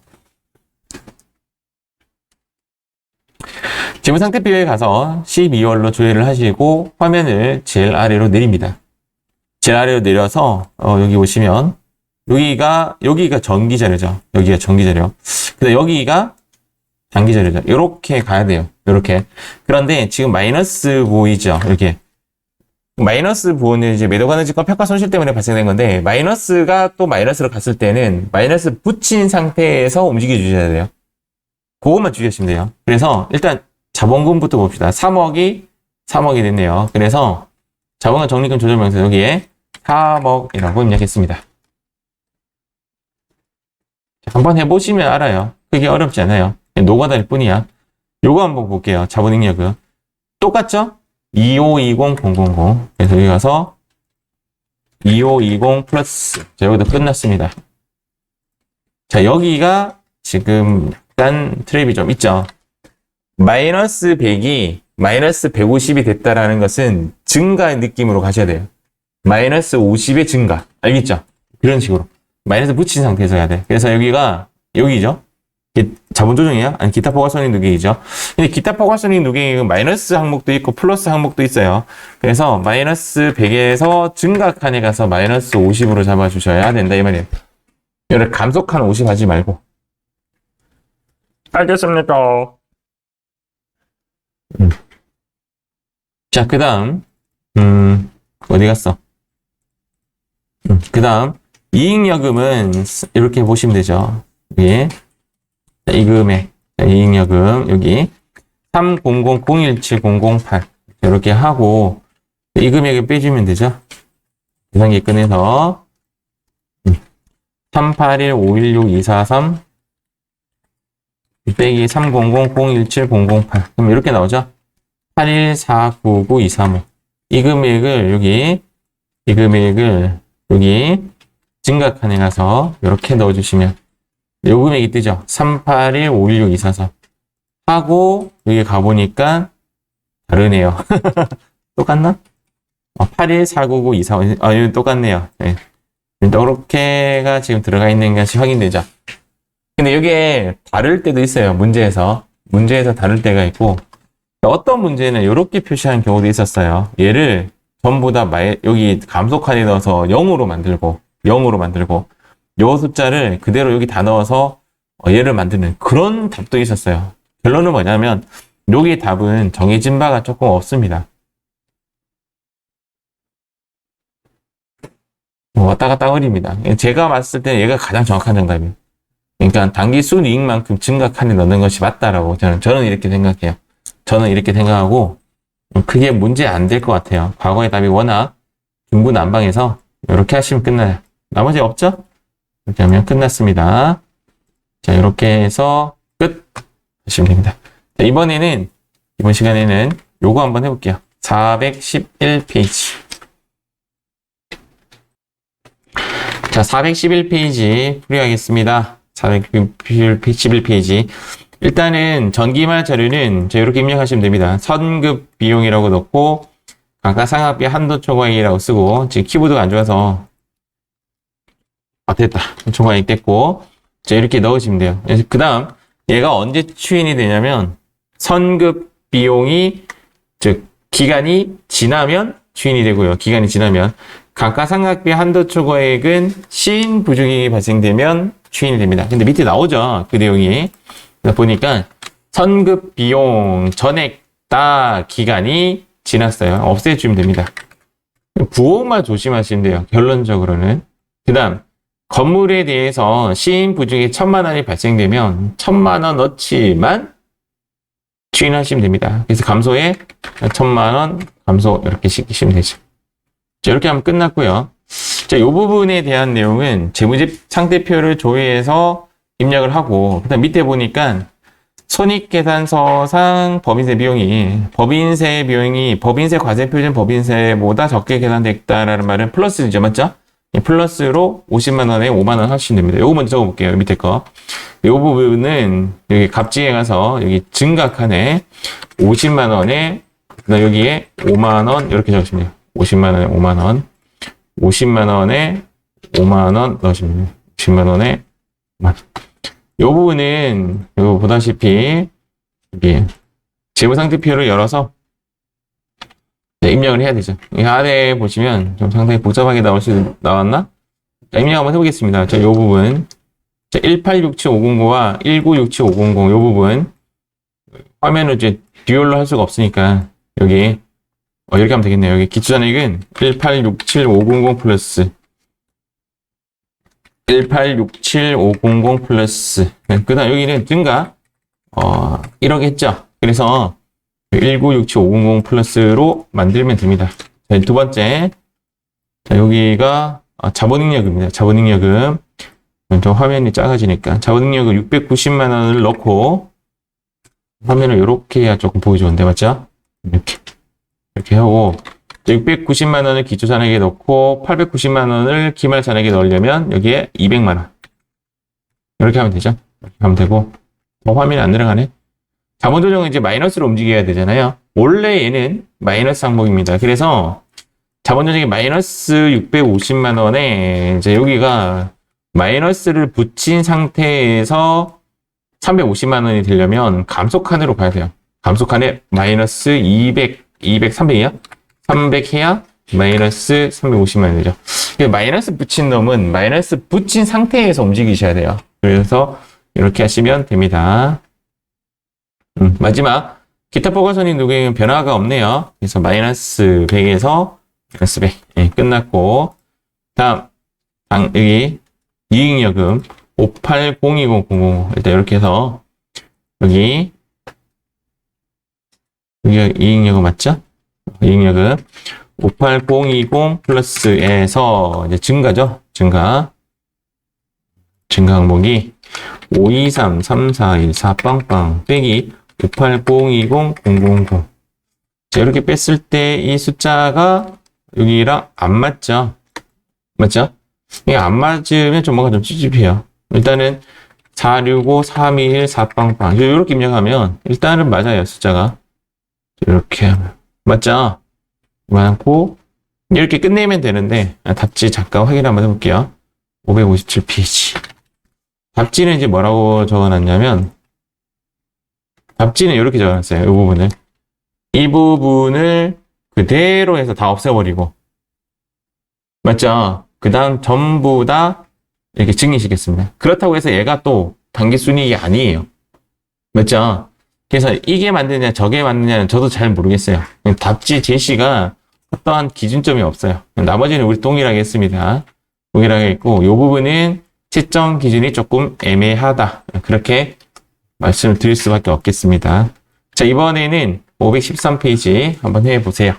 재무상태표에 가서 12월로 조회를 하시고, 화면을 제일 아래로 내립니다. 제일 아래로 내려서 여기 보시면 여기가 정기 자료죠. 여기가 정기 자료. 근데 여기가 단기 자료죠. 이렇게 가야 돼요. 이렇게. 그런데 지금 마이너스 보이죠. 이렇게 마이너스 부호는 이제 매도가능지권 평가 손실 때문에 발생된 건데 마이너스가 또 마이너스로 갔을 때는 마이너스 붙인 상태에서 움직여 주셔야 돼요. 그것만 주시면 돼요. 그래서 일단 자본금부터 봅시다. 3억이 됐네요. 그래서 자본금 적립금 조정명세 여기에 3억이라고 입력했습니다. 한번 해보시면 알아요. 그게 어렵지 않아요. 노가다일 뿐이야. 요거 한번 볼게요. 자본잉여금. 똑같죠? 2520000. 그래서 여기 가서 2520 플러스. 자, 여기도 끝났습니다. 자, 여기가 지금 약간 트랩이 좀 있죠? 마이너스 100이 마이너스 150이 됐다라는 것은 증가의 느낌으로 가셔야 돼요. 마이너스 50의 증가. 알겠죠? 그런 식으로. 마이너스 붙인 상태에서 해야 돼. 그래서 여기죠? 자본 조정이야? 아니, 기타 포괄손익 누계이죠? 근데 기타 포괄손익 누계이 마이너스 항목도 있고 플러스 항목도 있어요. 그래서 마이너스 100에서 증가칸에 가서 마이너스 50으로 잡아주셔야 된다. 이 말이에요. 이를 감속한 50 하지 말고. 알겠습니까? 자, 그 다음, 어디 갔어? 그 다음, 이익여금은 이렇게 보시면 되죠. 여기, 이 금액, 이익여금, 여기, 300017008. 이렇게 하고, 이 금액을 빼주면 되죠. 계산기 꺼내서, 381516243 빼기 300017008. 그럼 이렇게 나오죠? 814992535. 이 금액을 여기 증가칸에 가서 이렇게 넣어주시면 요 금액이 뜨죠? 381516243 하고 여기 가보니까 다르네요. 똑같나? 8149925. 여기 똑같네요. 네. 이렇게가 지금 들어가 있는 것이 확인되죠? 근데 이게 다를 때도 있어요. 문제에서 다를 때가 있고 어떤 문제는 이렇게 표시한 경우도 있었어요. 얘를 전부 다 여기 감속칸에 넣어서 0으로 만들고 요 숫자를 그대로 여기 다 넣어서 얘를 만드는 그런 답도 있었어요. 결론은 뭐냐면 여기 답은 정해진 바가 조금 없습니다. 왔다 갔다 어립니다. 제가 봤을 때 얘가 가장 정확한 정답이에요. 그러니까 단기 순이익만큼 증가칸에 넣는 것이 맞다라고 저는 이렇게 생각해요. 저는 이렇게 생각하고 크게 문제 안 될 것 같아요. 과거의 답이 워낙 중구난방해서 이렇게 하시면 끝나요. 나머지 없죠? 이렇게 하면 끝났습니다. 자, 이렇게 해서 끝 하시면 됩니다. 자, 이번 시간에는 요거 한번 해볼게요. 411페이지. 자, 411페이지 풀이하겠습니다. 411페이지. 일단은 전기말 자료는 이렇게 입력하시면 됩니다. 선급 비용이라고 넣고 감가상각비 한도 초과액이라고 쓰고, 지금 키보드가 안 좋아서 됐다. 초과액 됐고, 자, 이렇게 넣으시면 돼요. 그 다음 얘가 언제 추인이 되냐면 선급 비용이 즉 기간이 지나면 추인이 되고요. 기간이 지나면 감가상각비 한도 초과액은 시인 부족이 발생되면 추인이 됩니다. 근데 밑에 나오죠. 그 내용이. 보니까 선급 비용 전액 다 기간이 지났어요. 없애주면 됩니다. 부호만 조심하시면 돼요. 결론적으로는. 그 다음 건물에 대해서 시인 부족이 1,000만 원이 발생되면 1,000만 원 넣지만 추인하시면 됩니다. 그래서 감소에 1,000만 원 감소 이렇게 시키시면 되죠. 자, 이렇게 하면 끝났고요. 자, 이 부분에 대한 내용은 재무집 상태표를 조회해서 입력을 하고, 그다음 밑에 보니까 손익계산서상 법인세 비용이 법인세 과세표준 법인세보다 적게 계산됐다라는 말은 플러스죠, 맞죠? 플러스로 50만 원에 5만 원 하시면 됩니다. 요거 먼저 적어볼게요. 밑에 거. 요 부분은 여기 갑지에 가서 여기 증가칸에 50만 원에 그다음 여기에 5만 원 이렇게 적으시면 돼요. 50만 원에 5만 원, 50만 원에 5만 원 넣으시면 돼요. 50만 원에 5만 원. 요 부분은 요 보다시피 여기 재무상태표를 열어서 입력을 해야 되죠. 이 아래 보시면 좀 상당히 복잡하게 나왔나? 자, 입력 한번 해보겠습니다. 자, 요 부분. 자, 1867509와 1967500 요 부분. 화면을 이제 듀얼로 할 수가 없으니까 여기 이렇게 하면 되겠네요. 여기 기초잔액은 1867500 플러스 1867500 플러스 그 다음 여기는 증가 1억 했죠. 그래서 1967500 플러스로 만들면 됩니다. 자, 두 번째, 자, 여기가 자본잉여금입니다. 자본잉여금. 좀 화면이 작아지니까 자본잉여금 690만 원을 넣고 화면을 이렇게 해야 조금 보기 좋은데 맞죠? 이렇게 하고 690만 원을 기초잔액에 넣고 890만 원을 기말잔액에 넣으려면 여기에 200만 원 이렇게 하면 되죠. 이렇게 하면 되고 화면이 안 들어가네. 자본조정은 이제 마이너스로 움직여야 되잖아요. 원래 얘는 마이너스 항목입니다. 그래서 자본조정이 마이너스 650만 원에 이제 여기가 마이너스를 붙인 상태에서 350만 원이 되려면 감소칸으로 가야 돼요. 감소칸에 마이너스 300이야? 300 해야 마이너스 350만 원이 되죠. 마이너스 붙인 놈은 마이너스 붙인 상태에서 움직이셔야 돼요. 그래서 이렇게 하시면 됩니다. 마지막 기타 포괄손익 누계액은 변화가 없네요. 그래서 마이너스 100에서 마이너스 100 끝났고 다음 여기 이익여금 58020000 일단 이렇게 해서 여기가 이익여금 맞죠? 이익여금 58020 플러스에서 이제 증가죠. 증가 항목이 523341 빵빵 빼기 58020 000. 자, 이렇게 뺐을 때 이 숫자가 여기랑 안 맞죠? 맞죠? 이게 안 맞으면 좀 뭔가 좀 찝찝해요. 일단은 465 321 4빵빵 이렇게 입력하면 일단은 맞아요. 숫자가 이렇게 하면 맞죠? 많고 이렇게 끝내면 되는데 답지 잠깐 확인 한번 해볼게요. 557페이지 답지는 이제 뭐라고 적어놨냐면 답지는 이렇게 적어놨어요. 이 부분을 그대로 해서 다 없애버리고 맞죠? 그 다음 전부 다 이렇게 증리시켰습니다. 그렇다고 해서 얘가 또 단기순이익이 아니에요. 맞죠? 그래서 이게 맞느냐 저게 맞느냐는 저도 잘 모르겠어요. 답지 제시가 어떠한 기준점이 없어요. 나머지는 우리 동일하게 했습니다. 동일하게 했고 이 부분은 채점 기준이 조금 애매하다. 그렇게 말씀을 드릴 수밖에 없겠습니다. 자, 이번에는 513페이지 한번 해보세요.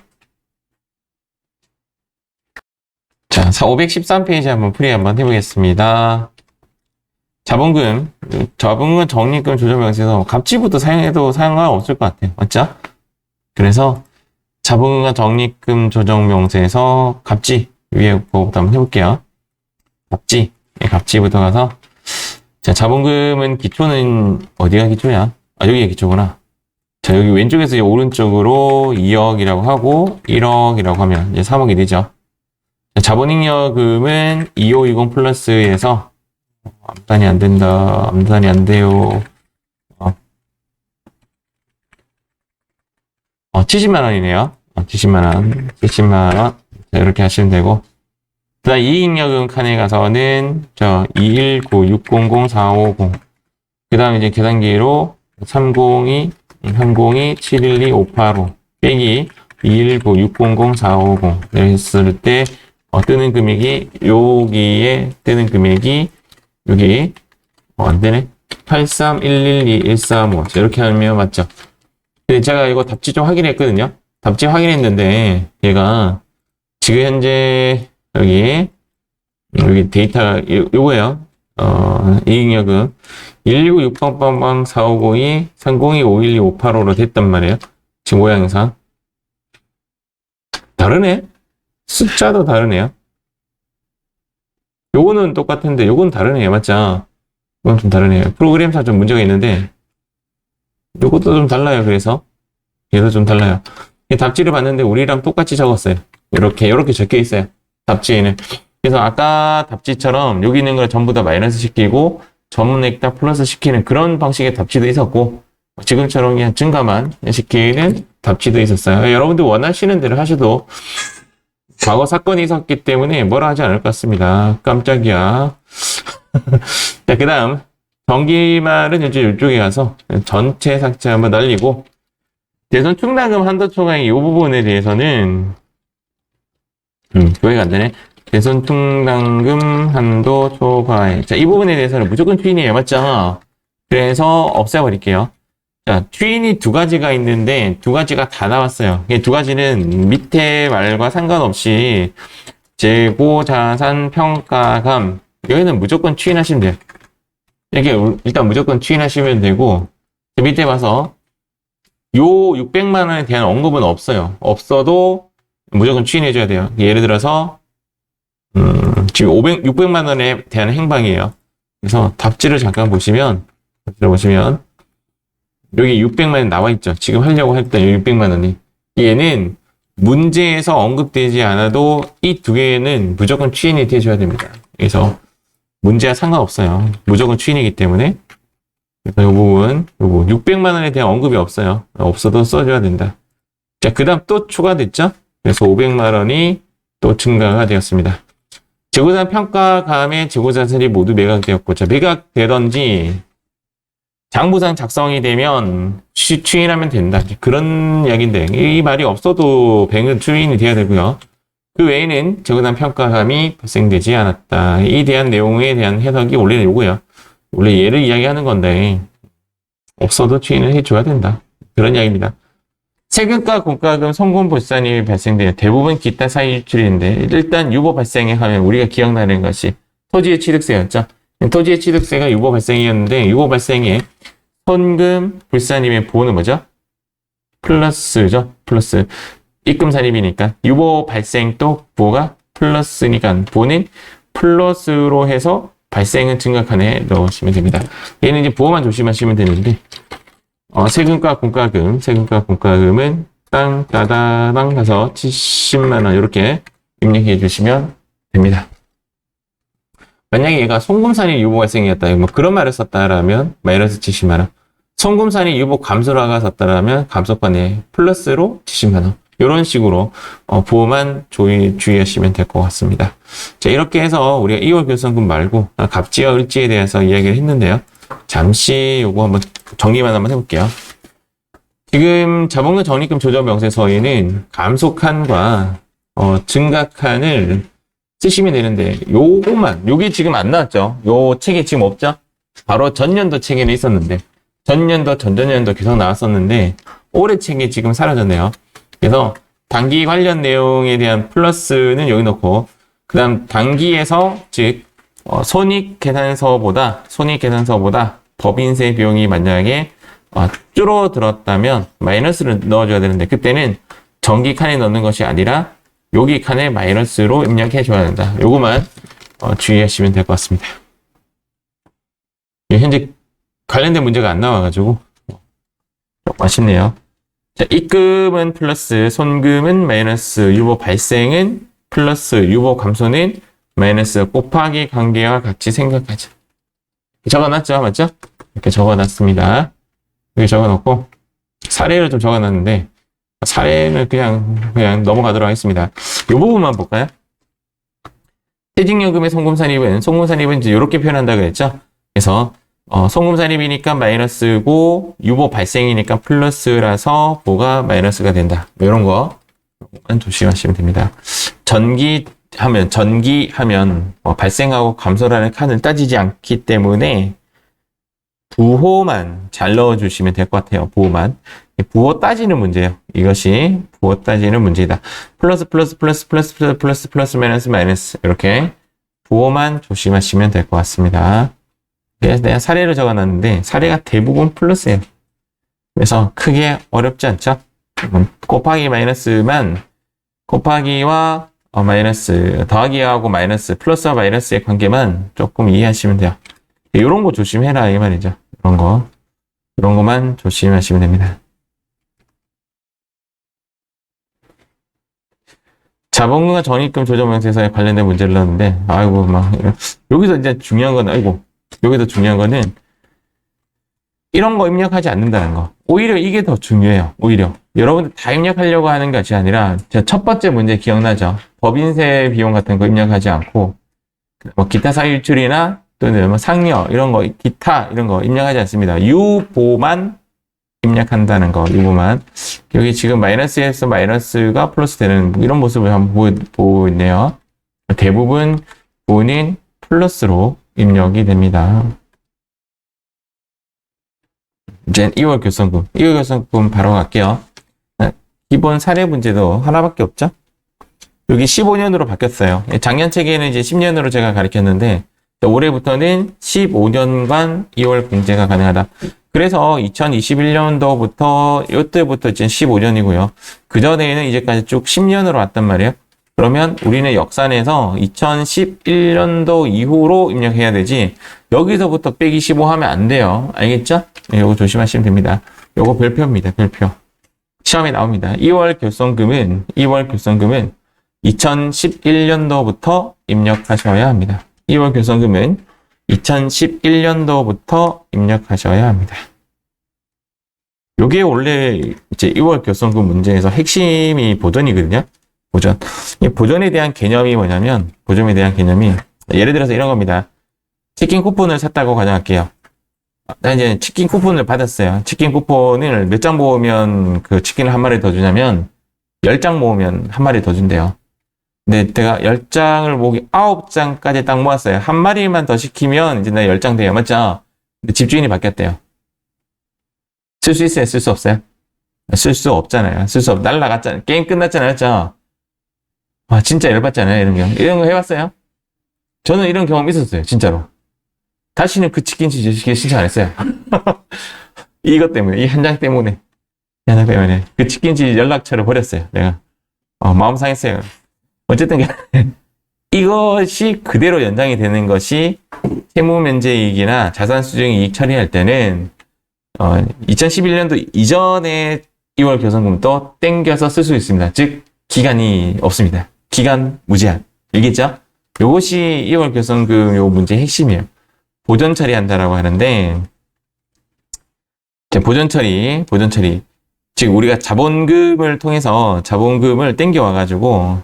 자, 513페이지 한번 풀이 한번 해보겠습니다. 자본금 적립금 조정명세에서 갑지부터 사용해도 상관없을 것 같아요. 맞죠? 그래서 자본금과 적립금 조정명세에서 갑지 위에 거부터 한번 해볼게요. 갑지, 갑지부터 가서 자, 자본금은 기초는 어디가 기초냐? 아, 여기가 기초구나. 자, 여기 왼쪽에서 오른쪽으로 2억이라고 하고 1억이라고 하면 이제 3억이 되죠. 자, 자본잉여금은 2520 플러스에서 암산이 안 된다. 암산이 안 돼요. 70만 원이네요. 70만 원. 70만 원. 자, 이렇게 하시면 되고. 그 다음 이익여금 칸에 가서는, 219-600-450. 그 다음 이제 계산기로 302, 712-585 빼기 219-600-450. 이렇게 했을 때, 뜨는 금액이, 여기에 뜨는 금액이, 여기, 안 되네. 83112135. 자, 이렇게 하면 맞죠? 근데 제가 이거 답지 좀 확인했거든요. 답지 확인했는데, 얘가, 지금 현재, 여기 데이터가 요거예요. 이익여금 119-600-450이 302-512-585로 됐단 말이에요. 지금 모양상. 다르네? 숫자도 다르네요. 요거는 똑같은데 요건 다르네요. 맞죠? 이건 좀 다르네요. 프로그램상 좀 문제가 있는데 요것도 좀 달라요. 그래서 얘도 좀 달라요. 답지를 봤는데 우리랑 똑같이 적었어요. 이렇게 적혀 있어요. 답지에는. 그래서 아까 답지처럼 여기 있는 걸 전부 다 마이너스 시키고 전문액 다 플러스 시키는 그런 방식의 답지도 있었고 지금처럼 그냥 증가만 시키는 답지도 있었어요. 여러분들 원하시는 대로 하셔도 과거 사건이 있었기 때문에 뭐라 하지 않을 것 같습니다. 깜짝이야. 자, 그 다음 정기말은 이제 이쪽에 가서 전체 삭제 한번 날리고 대선 충당금 한도 초과액 이 부분에 대해서는 교회가 안 되네. 대선 충당금 한도 초과액. 자, 이 부분에 대해서는 무조건 추인이에요. 맞죠? 그래서 없애버릴게요. 자, 추인이 두 가지가 있는데 두 가지가 다 나왔어요. 이 두 가지는 밑에 말과 상관없이 재고자산 평가감. 여기는 무조건 추인하시면 돼요. 이렇게 일단 무조건 추인하시면 되고 밑에 봐서 요 600만 원에 대한 언급은 없어요. 없어도 무조건 추인해줘야 돼요. 예를 들어서 지금 600만 원에 대한 행방이에요. 그래서 답지를 잠깐 보시면 여기 600만 원 나와 있죠. 지금 하려고 했던 600만 원이 얘는 문제에서 언급되지 않아도 이 두 개는 무조건 추인이 돼줘야 됩니다. 그래서 문제와 상관없어요. 무조건 추인이기 때문에 그래서 이 부분 요거 600만 원에 대한 언급이 없어요. 없어도 써줘야 된다. 자, 그 다음 또 추가됐죠? 그래서 500만 원이 또 증가가 되었습니다. 재고자산 평가감의 재고자산이 모두 매각되었고, 자, 매각되던지 장부상 작성이 되면 추인하면 된다. 그런 이야기인데 이 말이 없어도 추인이 돼야 되고요. 그 외에는 재고자산 평가감이 발생되지 않았다. 이 대한 내용에 대한 해석이 원래는 요거예요. 원래 얘를 이야기하는 건데 없어도 추인을 해줘야 된다. 그런 이야기입니다. 세금과 공과금 송금불산이 발생되는 대부분 기타 사이 유출인데 일단 유보 발생에 하면 우리가 기억나는 것이 토지의 취득세였죠. 토지의 취득세가 유보 발생이었는데 유보 발생에 손금 불산임의 보호는 뭐죠? 플러스죠. 플러스. 입금 산입이니까 유보 발생 또 부호가 플러스니까 보호는 플러스로 해서 발생은 증가칸에 넣으시면 됩니다. 얘는 이제 부호만 조심하시면 되는데 세금과 공과금은 땅 따다당 가서 70만 원 이렇게 입력해 주시면 됩니다. 만약에 얘가 송금산이 유보 발생이었다, 뭐 그런 말을 썼다라면 마이너스 70만 원. 송금산이 유보 감소라가 썼다라면 감소반에 플러스로 70만 원. 이런 식으로 부호만 주의하시면 될 것 같습니다. 자, 이렇게 해서 우리가 2월 결산금 말고 갑지와 을지에 대해서 이야기를 했는데요. 잠시 요거 한번 정리만 한번 해볼게요. 지금 자본금 적립금 조정 명세서에는 감소칸과 증가칸을 쓰시면 되는데 요게 지금 안 나왔죠. 요 책에 지금 없죠. 바로 전년도 책에는 있었는데 전년도 계속 나왔었는데 올해 책이 지금 사라졌네요. 그래서 단기 관련 내용에 대한 플러스는 여기 넣고, 그 다음 단기에서, 즉, 손익계산서보다 법인세 비용이 만약에 줄어들었다면 마이너스를 넣어줘야 되는데, 그때는 정기 칸에 넣는 것이 아니라 여기 칸에 마이너스로 입력해 줘야 된다. 요거만 주의하시면 될 것 같습니다. 현재 관련된 문제가 안 나와가지고 조금 아쉽네요. 자, 입금은 플러스, 손금은 마이너스, 유보 발생은 플러스, 유보 감소는 마이너스, 곱하기 관계와 같이 생각하자. 적어놨죠? 맞죠? 이렇게 적어놨습니다. 여기 적어놓고 사례를 좀 적어놨는데 사례는 그냥 넘어가도록 하겠습니다. 이 부분만 볼까요? 퇴직연금의 송금산입은 이제 이렇게 표현한다고 했죠? 그래서 송금산입이니까 마이너스고 유보 발생이니까 플러스라서 보가 마이너스가 된다. 이런 거만 조심하시면 됩니다. 전기하면 발생하고 감소라는 칸을 따지지 않기 때문에 부호만 잘 넣어주시면 될 것 같아요. 부호 따지는 문제예요. 이것이 부호 따지는 문제이다. 플러스 마이너스 이렇게 부호만 조심하시면 될 것 같습니다. 그래서 내가 사례를 적어놨는데 사례가 대부분 플러스예요. 그래서 크게 어렵지 않죠? 곱하기 마이너스만 곱하기와 마이너스 더하기하고 마이너스 플러스와 마이너스의 관계만 조금 이해하시면 돼요. 이런 거 조심해라 이 말이죠. 이런 거만 조심하시면 됩니다. 자본금과 적립금 조정 명세서에 관련된 문제를 넣었는데 여기서 이제 중요한 건 여기서 중요한 거는 이런 거 입력하지 않는다는 거. 오히려 이게 더 중요해요. 오히려 여러분들 다 입력하려고 하는 것이 아니라 제가 첫 번째 문제 기억나죠? 법인세 비용 같은 거 입력하지 않고 기타 사유출이나 또는 상여 이런 거 기타 이런 거 입력하지 않습니다. 유보만 입력한다는 거. 유보만. 여기 지금 마이너스에서 마이너스가 플러스 되는 이런 모습을 한번 보고 있네요. 대부분 부호는 플러스로 입력이 됩니다. 이제 2월 결손금 바로 갈게요. 기본 사례 문제도 하나밖에 없죠? 여기 15년으로 바뀌었어요. 작년 책에는 이제 10년으로 제가 가르쳤는데 올해부터는 15년간 2월 공제가 가능하다. 그래서 2021년도부터 이때부터 이제 15년이고요. 그 전에는 이제까지 쭉 10년으로 왔단 말이에요. 그러면 우리는 역산해서 2011년도 이후로 입력해야 되지 여기서부터 빼기 15 하면 안 돼요. 알겠죠? 네, 이거 조심하시면 됩니다. 이거 별표입니다. 별표. 시험에 나옵니다. 2월 결손금은 2011년도부터 입력하셔야 합니다. 2월 결손금은 2011년도부터 입력하셔야 합니다. 요게 원래 이제 2월 결손금 문제에서 핵심이 보전이거든요. 보전에 대한 개념이 뭐냐면, 예를 들어서 이런 겁니다. 치킨 쿠폰을 샀다고 가정할게요. 나 이제 치킨 쿠폰을 받았어요. 치킨 쿠폰을 몇 장 모으면 그 치킨을 한 마리 더 주냐면, 10장 모으면 한 마리 더 준대요. 근데 제가 10장을 모으기 9장까지 딱 모았어요. 한 마리만 더 시키면 이제 나 10장 돼요. 맞죠? 근데 집주인이 바뀌었대요. 쓸 수 있어요? 쓸 수 없어요? 쓸 수 없잖아요. 날라갔잖아요. 게임 끝났잖아요. 맞죠? 와, 진짜 열받잖아요. 이런 거 해봤어요? 저는 이런 경험 있었어요. 진짜로. 다시는 그 치킨집 신청 안 했어요. 이것 때문에, 이 한 장 때문에. 그 치킨집 연락처를 버렸어요. 내가. 마음 상했어요. 어쨌든, 이것이 그대로 연장이 되는 것이 채무면제이익이나 자산수정이익 처리할 때는, 2011년도 이전에 2월 결손금도 땡겨서 쓸 수 있습니다. 즉, 기간이 없습니다. 기간 무제한. 알겠죠? 요것이 2월 결손금 요 문제의 핵심이에요. 보전 처리한다라고 하는데, 보전 처리. 즉, 우리가 자본금을 통해서 자본금을 땡겨와가지고,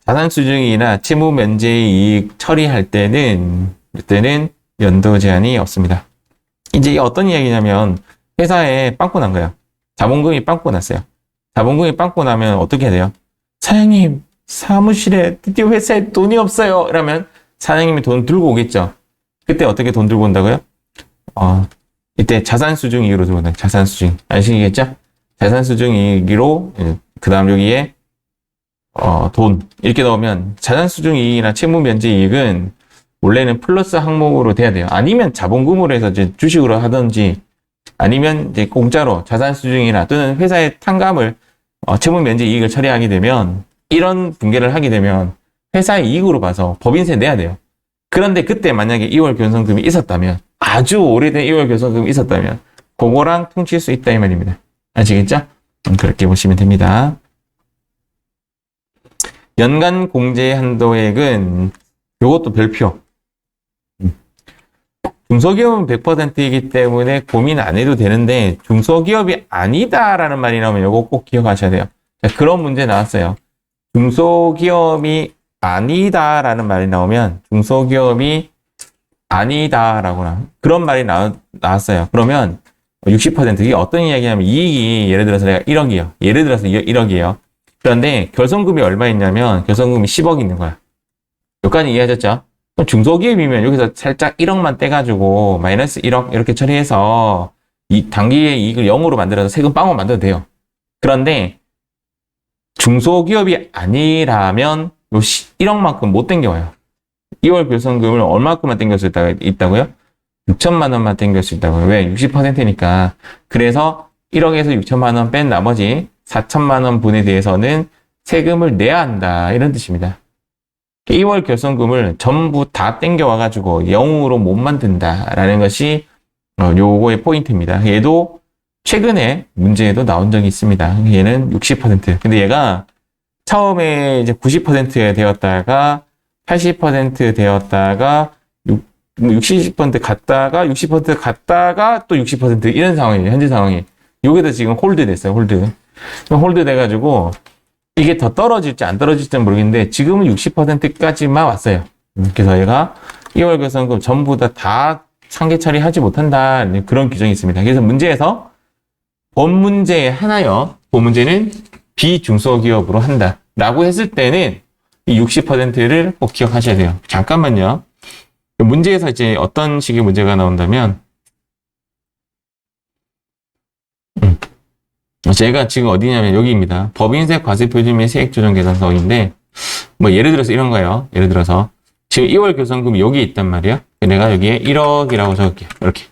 자산수증이나 채무면제의 이익 처리할 때는, 이때는 연도 제한이 없습니다. 이제 어떤 이야기냐면, 회사에 빵꾸 난 거예요. 자본금이 빵꾸 났어요. 자본금이 빵꾸 나면 어떻게 해야 돼요? 사장님, 사무실에 드디어 회사에 돈이 없어요. 이러면 사장님이 돈 들고 오겠죠. 그때 어떻게 돈 들고 온다고요? 이때 자산수중이익으로 들어온다. 자산수중. 아시겠죠? 자산수중이익으로, 그 다음 여기에, 돈. 이렇게 넣으면 자산수중이익이나 채무면제이익은 원래는 플러스 항목으로 돼야 돼요. 아니면 자본금으로 해서 이제 주식으로 하든지 아니면 이제 공짜로 자산수중이나 또는 회사의 탕감을 채무면제이익을 처리하게 되면 이런 분계를 하게 되면 회사의 이익으로 봐서 법인세 내야 돼요. 그런데 그때 만약에 2월 결손금이 있었다면 아주 오래된 2월 결손금이 있었다면 그거랑 퉁칠 수 있다 이 말입니다. 아시겠죠? 그렇게 보시면 됩니다. 연간 공제 한도액은 이것도 별표. 중소기업은 100%이기 때문에 고민 안 해도 되는데 중소기업이 아니다라는 말이 나오면 이거 꼭 기억하셔야 돼요. 자, 그런 문제 나왔어요. 중소기업이 아니다라는 말이 나오면 중소기업이 아니다라거나 그런 말이 나왔어요. 그러면 60% 이게 어떤 이야기냐면 이익이 예를 들어서 내가 1억이요. 예를 들어서 1억이에요. 그런데 결손금이 얼마 있냐면 결손금이 10억 있는 거야. 여기까지 이해하셨죠? 그럼 중소기업이면 여기서 살짝 1억만 떼가지고 마이너스 1억 이렇게 처리해서 이 단기의 이익을 0으로 만들어서 세금 빵원 만들어도 돼요. 그런데 중소기업이 아니라면 요 1억만큼 못 땡겨와요. 2월 결손금을 얼마큼만 땡길 수 있다고요? 6천만 원만 땡길 수 있다고요. 왜? 60%니까. 그래서 1억에서 6천만 원 뺀 나머지 4천만 원 분에 대해서는 세금을 내야 한다. 이런 뜻입니다. 2월 결손금을 전부 다 땡겨와가지고 0으로 못 만든다라는 것이 요거의 포인트입니다. 얘도 최근에 문제에도 나온 적이 있습니다. 얘는 60%. 근데 얘가 처음에 이제 90% 되었다가 80% 되었다가 60% 갔다가 60% 갔다가 또 60% 이런 상황이에요. 현재 상황이. 여기도 지금 홀드 됐어요. 홀드 돼가지고 이게 더 떨어질지 안 떨어질지는 모르겠는데 지금은 60%까지만 왔어요. 그래서 얘가 2월 결손금 전부 다 상계 처리하지 못한다. 그런 규정이 있습니다. 그래서 문제에서 본 문제 하나요. 본 문제는 비중소기업으로 한다. 라고 했을 때는 이 60%를 꼭 기억하셔야 돼요. 잠깐만요. 문제에서 이제 어떤 식의 문제가 나온다면 제가 지금 어디냐면 여기입니다. 법인세 과세표준 및 세액조정계산서인데 뭐 예를 들어서 이런 거예요. 예를 들어서 지금 2월 결손금이 여기 있단 말이야. 내가 여기에 1억이라고 적을게요. 이렇게.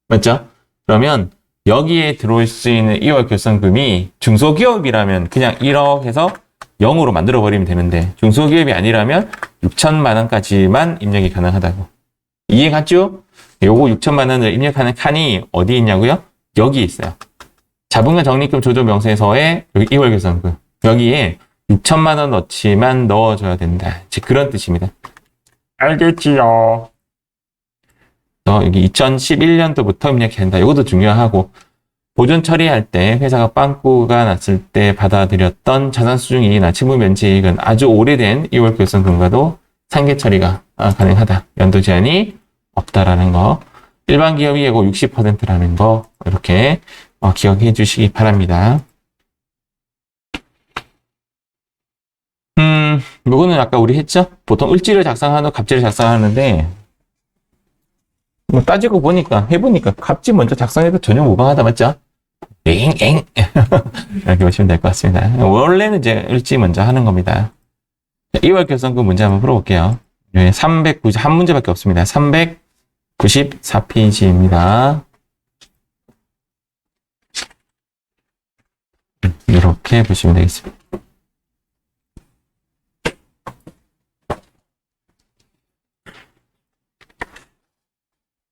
맞죠? 그러면 여기에 들어올 수 있는 2월 결손금이 중소기업이라면 그냥 1억 해서 0으로 만들어버리면 되는데 중소기업이 아니라면 6천만 원까지만 입력이 가능하다고. 이해 갔죠? 요거 6천만 원을 입력하는 칸이 어디 있냐고요? 여기 있어요. 자본금 적립금 조정 명세서에 여기 2월 결손금 여기에 6천만 원 넣지만 넣어줘야 된다. 즉 그런 뜻입니다. 알겠지요? 여기 2011년도부터 입력해야 된다. 이것도 중요하고 보존 처리할 때 회사가 빵꾸가 났을 때 받아들였던 자산수중이익이나 채무면제이익은 아주 오래된 2월 결손금과도 상계 처리가 가능하다. 연도 제한이 없다라는 거. 일반 기업이 예고 60%라는 거 이렇게 기억해 주시기 바랍니다. 요거는 아까 우리 했죠? 보통 을지를 작성하는 갑지를 작성하는데 뭐 따지고 보니까 해보니까 갑지 먼저 작성해도 전혀 무방하다 맞죠? 엥 이렇게 보시면 될 것 같습니다. 원래는 이제 을지 먼저 하는 겁니다. 2월 결손금 문제 한번 풀어볼게요. 390 한 문제밖에 없습니다. 394페이지입니다. 이렇게 보시면 되겠습니다.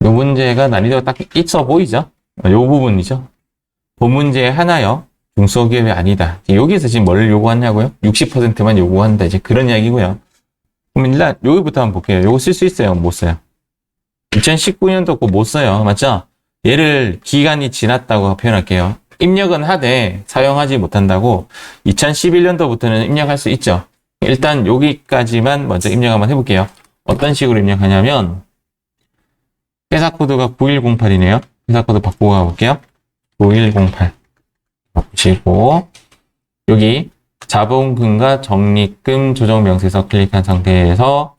이 문제가 난이도가 딱 있어 보이죠? 이 부분이죠. 본 문제 하나요. 중소기업이 아니다. 여기서 지금 뭘 요구하냐고요? 60%만 요구한다. 이제 그런 이야기고요. 그럼 일단 여기부터 한번 볼게요. 요거 쓸 수 있어요? 못 써요? 2019년도 거 못 써요. 맞죠? 얘를 기간이 지났다고 표현할게요. 입력은 하되 사용하지 못한다고 2011년도부터는 입력할 수 있죠. 일단 여기까지만 먼저 입력 한번 해볼게요. 어떤 식으로 입력하냐면 회사 코드가 9108이네요. 회사 코드 바꾸고 가볼게요. 9108 바꾸시고 여기 자본금과 적립금 조정 명세서 클릭한 상태에서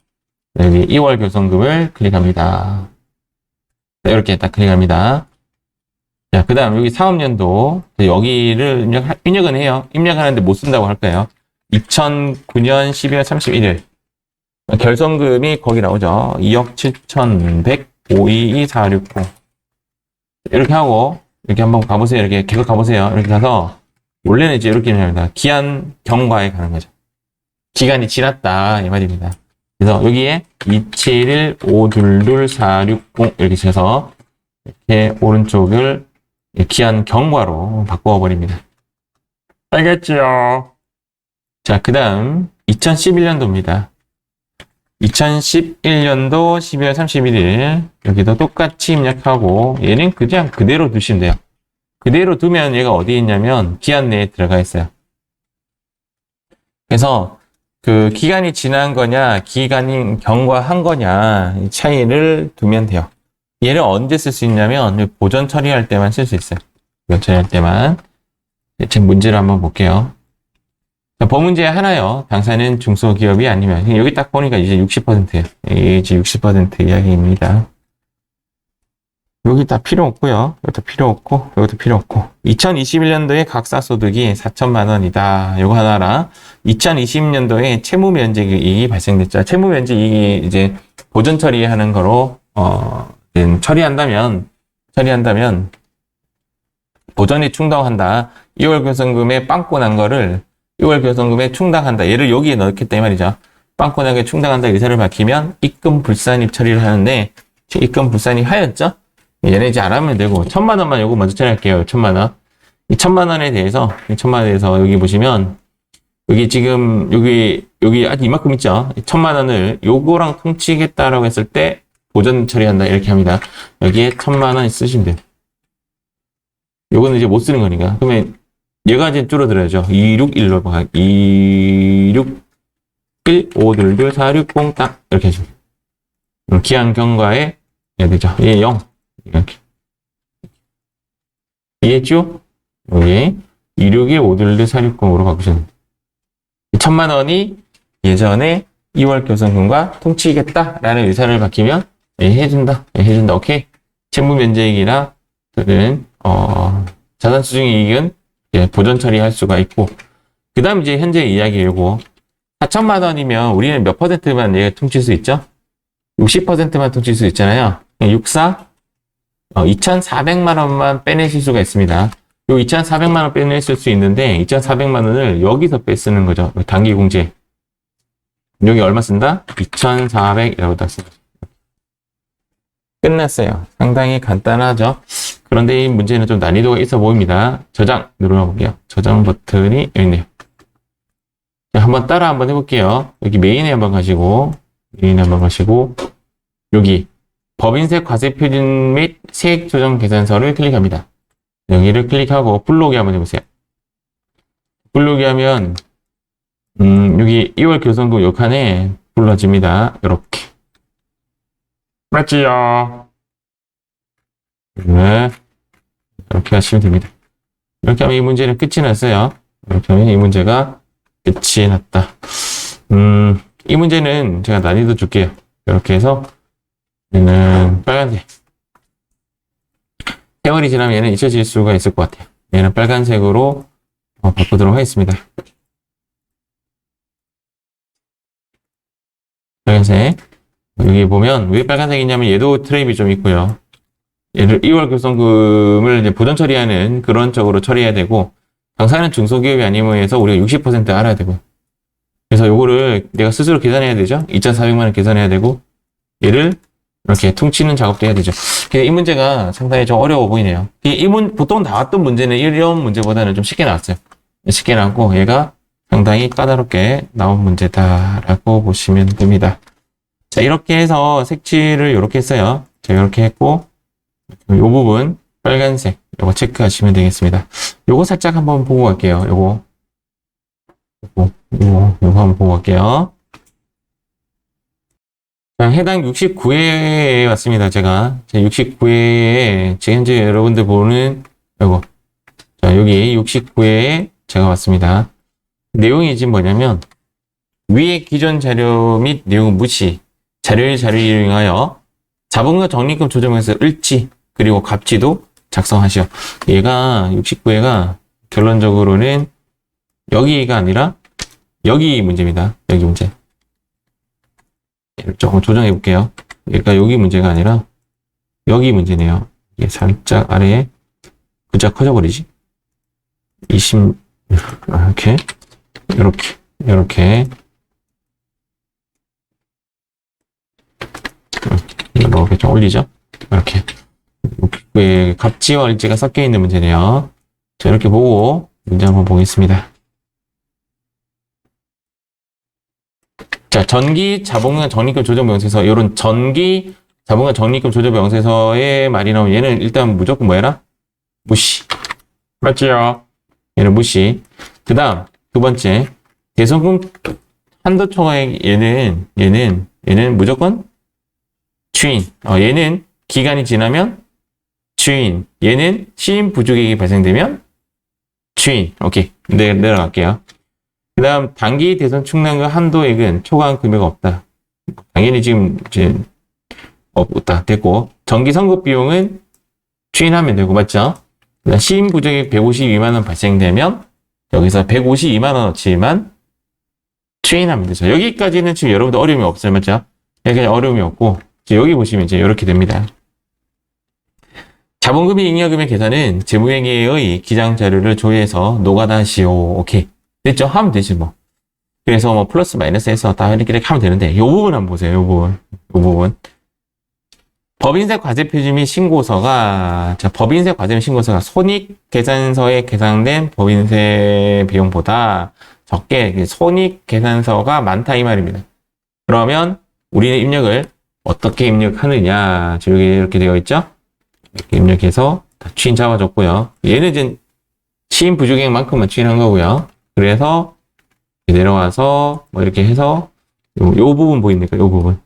여기 2월 결손금을 클릭합니다. 이렇게 딱 클릭합니다. 자, 그 다음 여기 사업연도 여기를 입력은 해요. 입력하는데 못 쓴다고 할 거예요. 2009년 12월 31일 결손금이 거기 나오죠. 2억 7,100 522-460 이렇게 하고 이렇게 한번 가보세요. 이렇게 계속 가보세요. 이렇게 가서 원래는 이제 이렇게 합니다. 기한 경과에 가는 거죠. 기간이 지났다 이 말입니다. 그래서 여기에 271-522-460 이렇게 쳐서 이렇게 오른쪽을 기한 경과로 바꿔 버립니다. 알겠지요? 자, 그 다음 2011년도입니다. 2011년도 12월 31일 여기도 똑같이 입력하고 얘는 그냥 그대로 두시면 돼요. 그대로 두면 얘가 어디에 있냐면 기한 내에 들어가 있어요. 그래서 그 기간이 지난 거냐 기간이 경과한 거냐 이 차이를 두면 돼요. 얘를 언제 쓸 수 있냐면 보전 처리할 때만 쓸 수 있어요. 보전 처리할 때만. 지금 문제를 한번 볼게요. 범문제 하나요. 당사는 중소기업이 아니면 여기 딱 보니까 이제 60%예요. 이제 60% 이야기입니다. 여기 다 필요 없고요. 여기도 필요 없고 여기도 필요 없고 2021년도에 각사소득이 4천만 원이다. 요거 하나랑 2020년도에 채무면제이익이 발생됐죠. 채무면제이익이 이제 보전 처리하는 거로 처리한다면 보전이 충당한다. 2월 교선금에 빵꾸 난 거를 6월 교선금에 충당한다. 얘를 여기에 넣기 때문에 말이죠. 빵꾸 나게 충당한다 의사를 밝히면 입금 불산입 처리를 하는데 입금 불산입 하였죠? 얘네 이제 안 하면 되고 1,000만 원만 요거 먼저 처리할게요. 1,000만 원. 이 1,000만 원에 대해서 여기 보시면 여기 지금 여기 아직 이만큼 있죠? 1,000만 원을 요거랑 퉁치겠다라고 했을 때 보전 처리한다 이렇게 합니다. 여기에 1,000만 원 쓰시면 돼요. 요거는 이제 못 쓰는 거니까. 그러면 얘가 이제 줄어들어야죠. 261로 봐. 261-522-460 딱 이렇게 해줍니다. 기한 경과에 해야 되죠. 얘 0 이렇게 이해했죠? 여기 261-522-460으로 바꾸셨는데 1,000만 원이 예전에 2월 교선금과 통치겠다라는 의사를 밝히면 해준다. 오케이. 채무 면제이익이나 자산 수증 이익은 보전 처리할 수가 있고 그 다음 이제 현재 이야기이고 4천만 원이면 우리는 몇 퍼센트만 얘가 퉁칠 수 있죠? 60%만 퉁칠 수 있잖아요. 2,400만 원만 빼내실 수가 있습니다. 요 2,400만 원 빼내실 수 있는데 2,400만 원을 여기서 빼쓰는 거죠. 단기 공제. 여기 얼마 쓴다? 2,400이라고 딱 써요. 끝났어요. 상당히 간단하죠? 그런데 이 문제는 좀 난이도가 있어 보입니다. 저장 눌러볼게요. 저장 버튼이 여기 있네요. 자, 한번 따라 한번 해볼게요. 여기 메인에 한번 가시고 여기 법인세 과세 표준 및 세액 조정 계산서를 클릭합니다. 여기를 클릭하고 불러오기 한번 해보세요. 불러오기 하면 여기 2월 교선금 요 칸에 불러집니다. 이렇게 맞지요? 네. 이렇게 하시면 됩니다. 이렇게 하면 이 문제는 끝이 났어요. 이렇게 하면 이 문제가 끝이 났다. 이 문제는 제가 난이도 줄게요. 이렇게 해서 얘는 빨간색. 세월이 지나면 얘는 잊혀질 수가 있을 것 같아요. 얘는 빨간색으로 바꾸도록 하겠습니다. 빨간색. 여기 보면 왜 빨간색이냐면 얘도 트랩이 좀 있고요. 얘를 2월 교선금을 이제 보전 처리하는 그런 쪽으로 처리해야 되고 당사는 중소기업이 아니면 해서 우리가 60% 알아야 되고 그래서 요거를 내가 스스로 계산해야 되죠. 2,400만 원 계산해야 되고 얘를 이렇게 퉁치는 작업도 해야 되죠. 이 문제가 상당히 좀 어려워 보이네요. 보통 나왔던 문제는 이런 문제보다는 좀 쉽게 나왔어요. 쉽게 나왔고 얘가 상당히 까다롭게 나온 문제다라고 보시면 됩니다. 자, 이렇게 해서 색칠을 이렇게 했어요. 자, 이렇게 했고 이 부분 빨간색 요거 체크하시면 되겠습니다. 요거 살짝 한번 보고 갈게요. 요거 한번 보고 갈게요. 자, 해당 69회에 왔습니다. 제가 69회에 지금 현재 여러분들 보는 요거 자, 여기 69회에 제가 왔습니다. 내용이 지금 뭐냐면 위의 기존 자료 및 내용 무시 자료를 이용하여 자본과 적립금 조정에서 을지 그리고 갑지도 작성하시오. 얘가 69회가 결론적으로는 여기가 아니라 여기 문제입니다. 여기 문제. 얘를 조금 조정해 볼게요. 그러니까 여기 문제가 아니라 여기 문제네요. 이게 살짝 아래에 글자 커져버리지? 20 이렇게 이렇게 좀 올리죠. 이렇게 왜 갑지와 을지가 섞여 있는 문제네요. 자, 이렇게 보고 문제 한번 보겠습니다. 자, 전기 자본금 적립금 조정 명세서 이런 전기 자본금 적립금 조정 명세서의 말이 나오면 얘는 일단 무조건 뭐해라? 무시. 맞지요? 얘는 무시. 그 다음 두 번째 대손금 한도 초과액 얘는 무조건 추인. 얘는 기간이 지나면 추인. 얘는 시인 부족액이 발생되면 추인. 오케이. 내려갈게요. 그 다음 단기 대손 충당금 한도액은 초과한 금액 없다. 당연히 지금 이제 없다. 됐고 정기 선급 비용은 추인하면 되고 맞죠? 그다음 시인 부족액 152만 원 발생되면 여기서 152만 원어치만 추인하면 되죠. 여기까지는 지금 여러분들 어려움이 없어요. 맞죠? 여기 어려움이 없고 여기 보시면 이제 이렇게 됩니다. 자본금의 잉여금의 계산은 재무회계의 기장 자료를 조회해서 노가다 하시오. 오케이. 됐죠? 하면 되지 뭐. 그래서 뭐 플러스 마이너스 해서 다 이렇게 하면 되는데 요 부분 한번 보세요. 요 부분. 법인세 과세 표지 및 신고서가 법인세 과세 및 신고서가 손익계산서에 계산된 법인세 비용보다 적게 손익계산서가 많다 이 말입니다. 그러면 우리는 입력을 어떻게 입력하느냐. 여기 이렇게 되어 있죠? 이렇게 입력해서 다 추인 잡아줬고요. 얘는 이제 시인 부족액만큼만 추인한 거고요. 그래서 내려와서 뭐 이렇게 해서 요 부분 보입니까? 요 부분.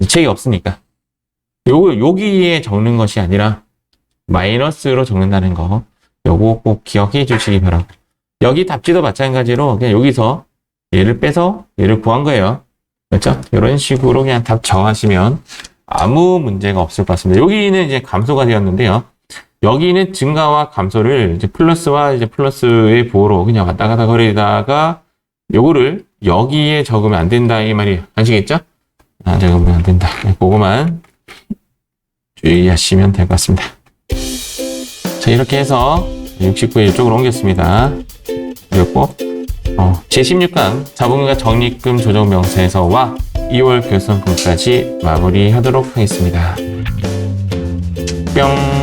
책이 없으니까. 여기에 적는 것이 아니라 마이너스로 적는다는 거. 요거 꼭 기억해 주시기 바랍니다. 여기 답지도 마찬가지로 그냥 여기서 얘를 빼서 얘를 구한 거예요. 그렇죠? 이런 식으로 그냥 답 정하시면 아무 문제가 없을 것 같습니다. 여기는 이제 감소가 되었는데요. 여기는 증가와 감소를 이제 플러스와 이제 플러스의 부호로 그냥 왔다 갔다 거리다가 요거를 여기에 적으면 안 된다 이 말이 아시겠죠? 적으면 안 된다. 그거만 주의하시면 될 것 같습니다. 자, 이렇게 해서 69회 이쪽으로 옮겼습니다. 그리고 제16강 자본금과 적립금 조정 명세서와 2월 결산금까지 마무리하도록 하겠습니다. 뿅.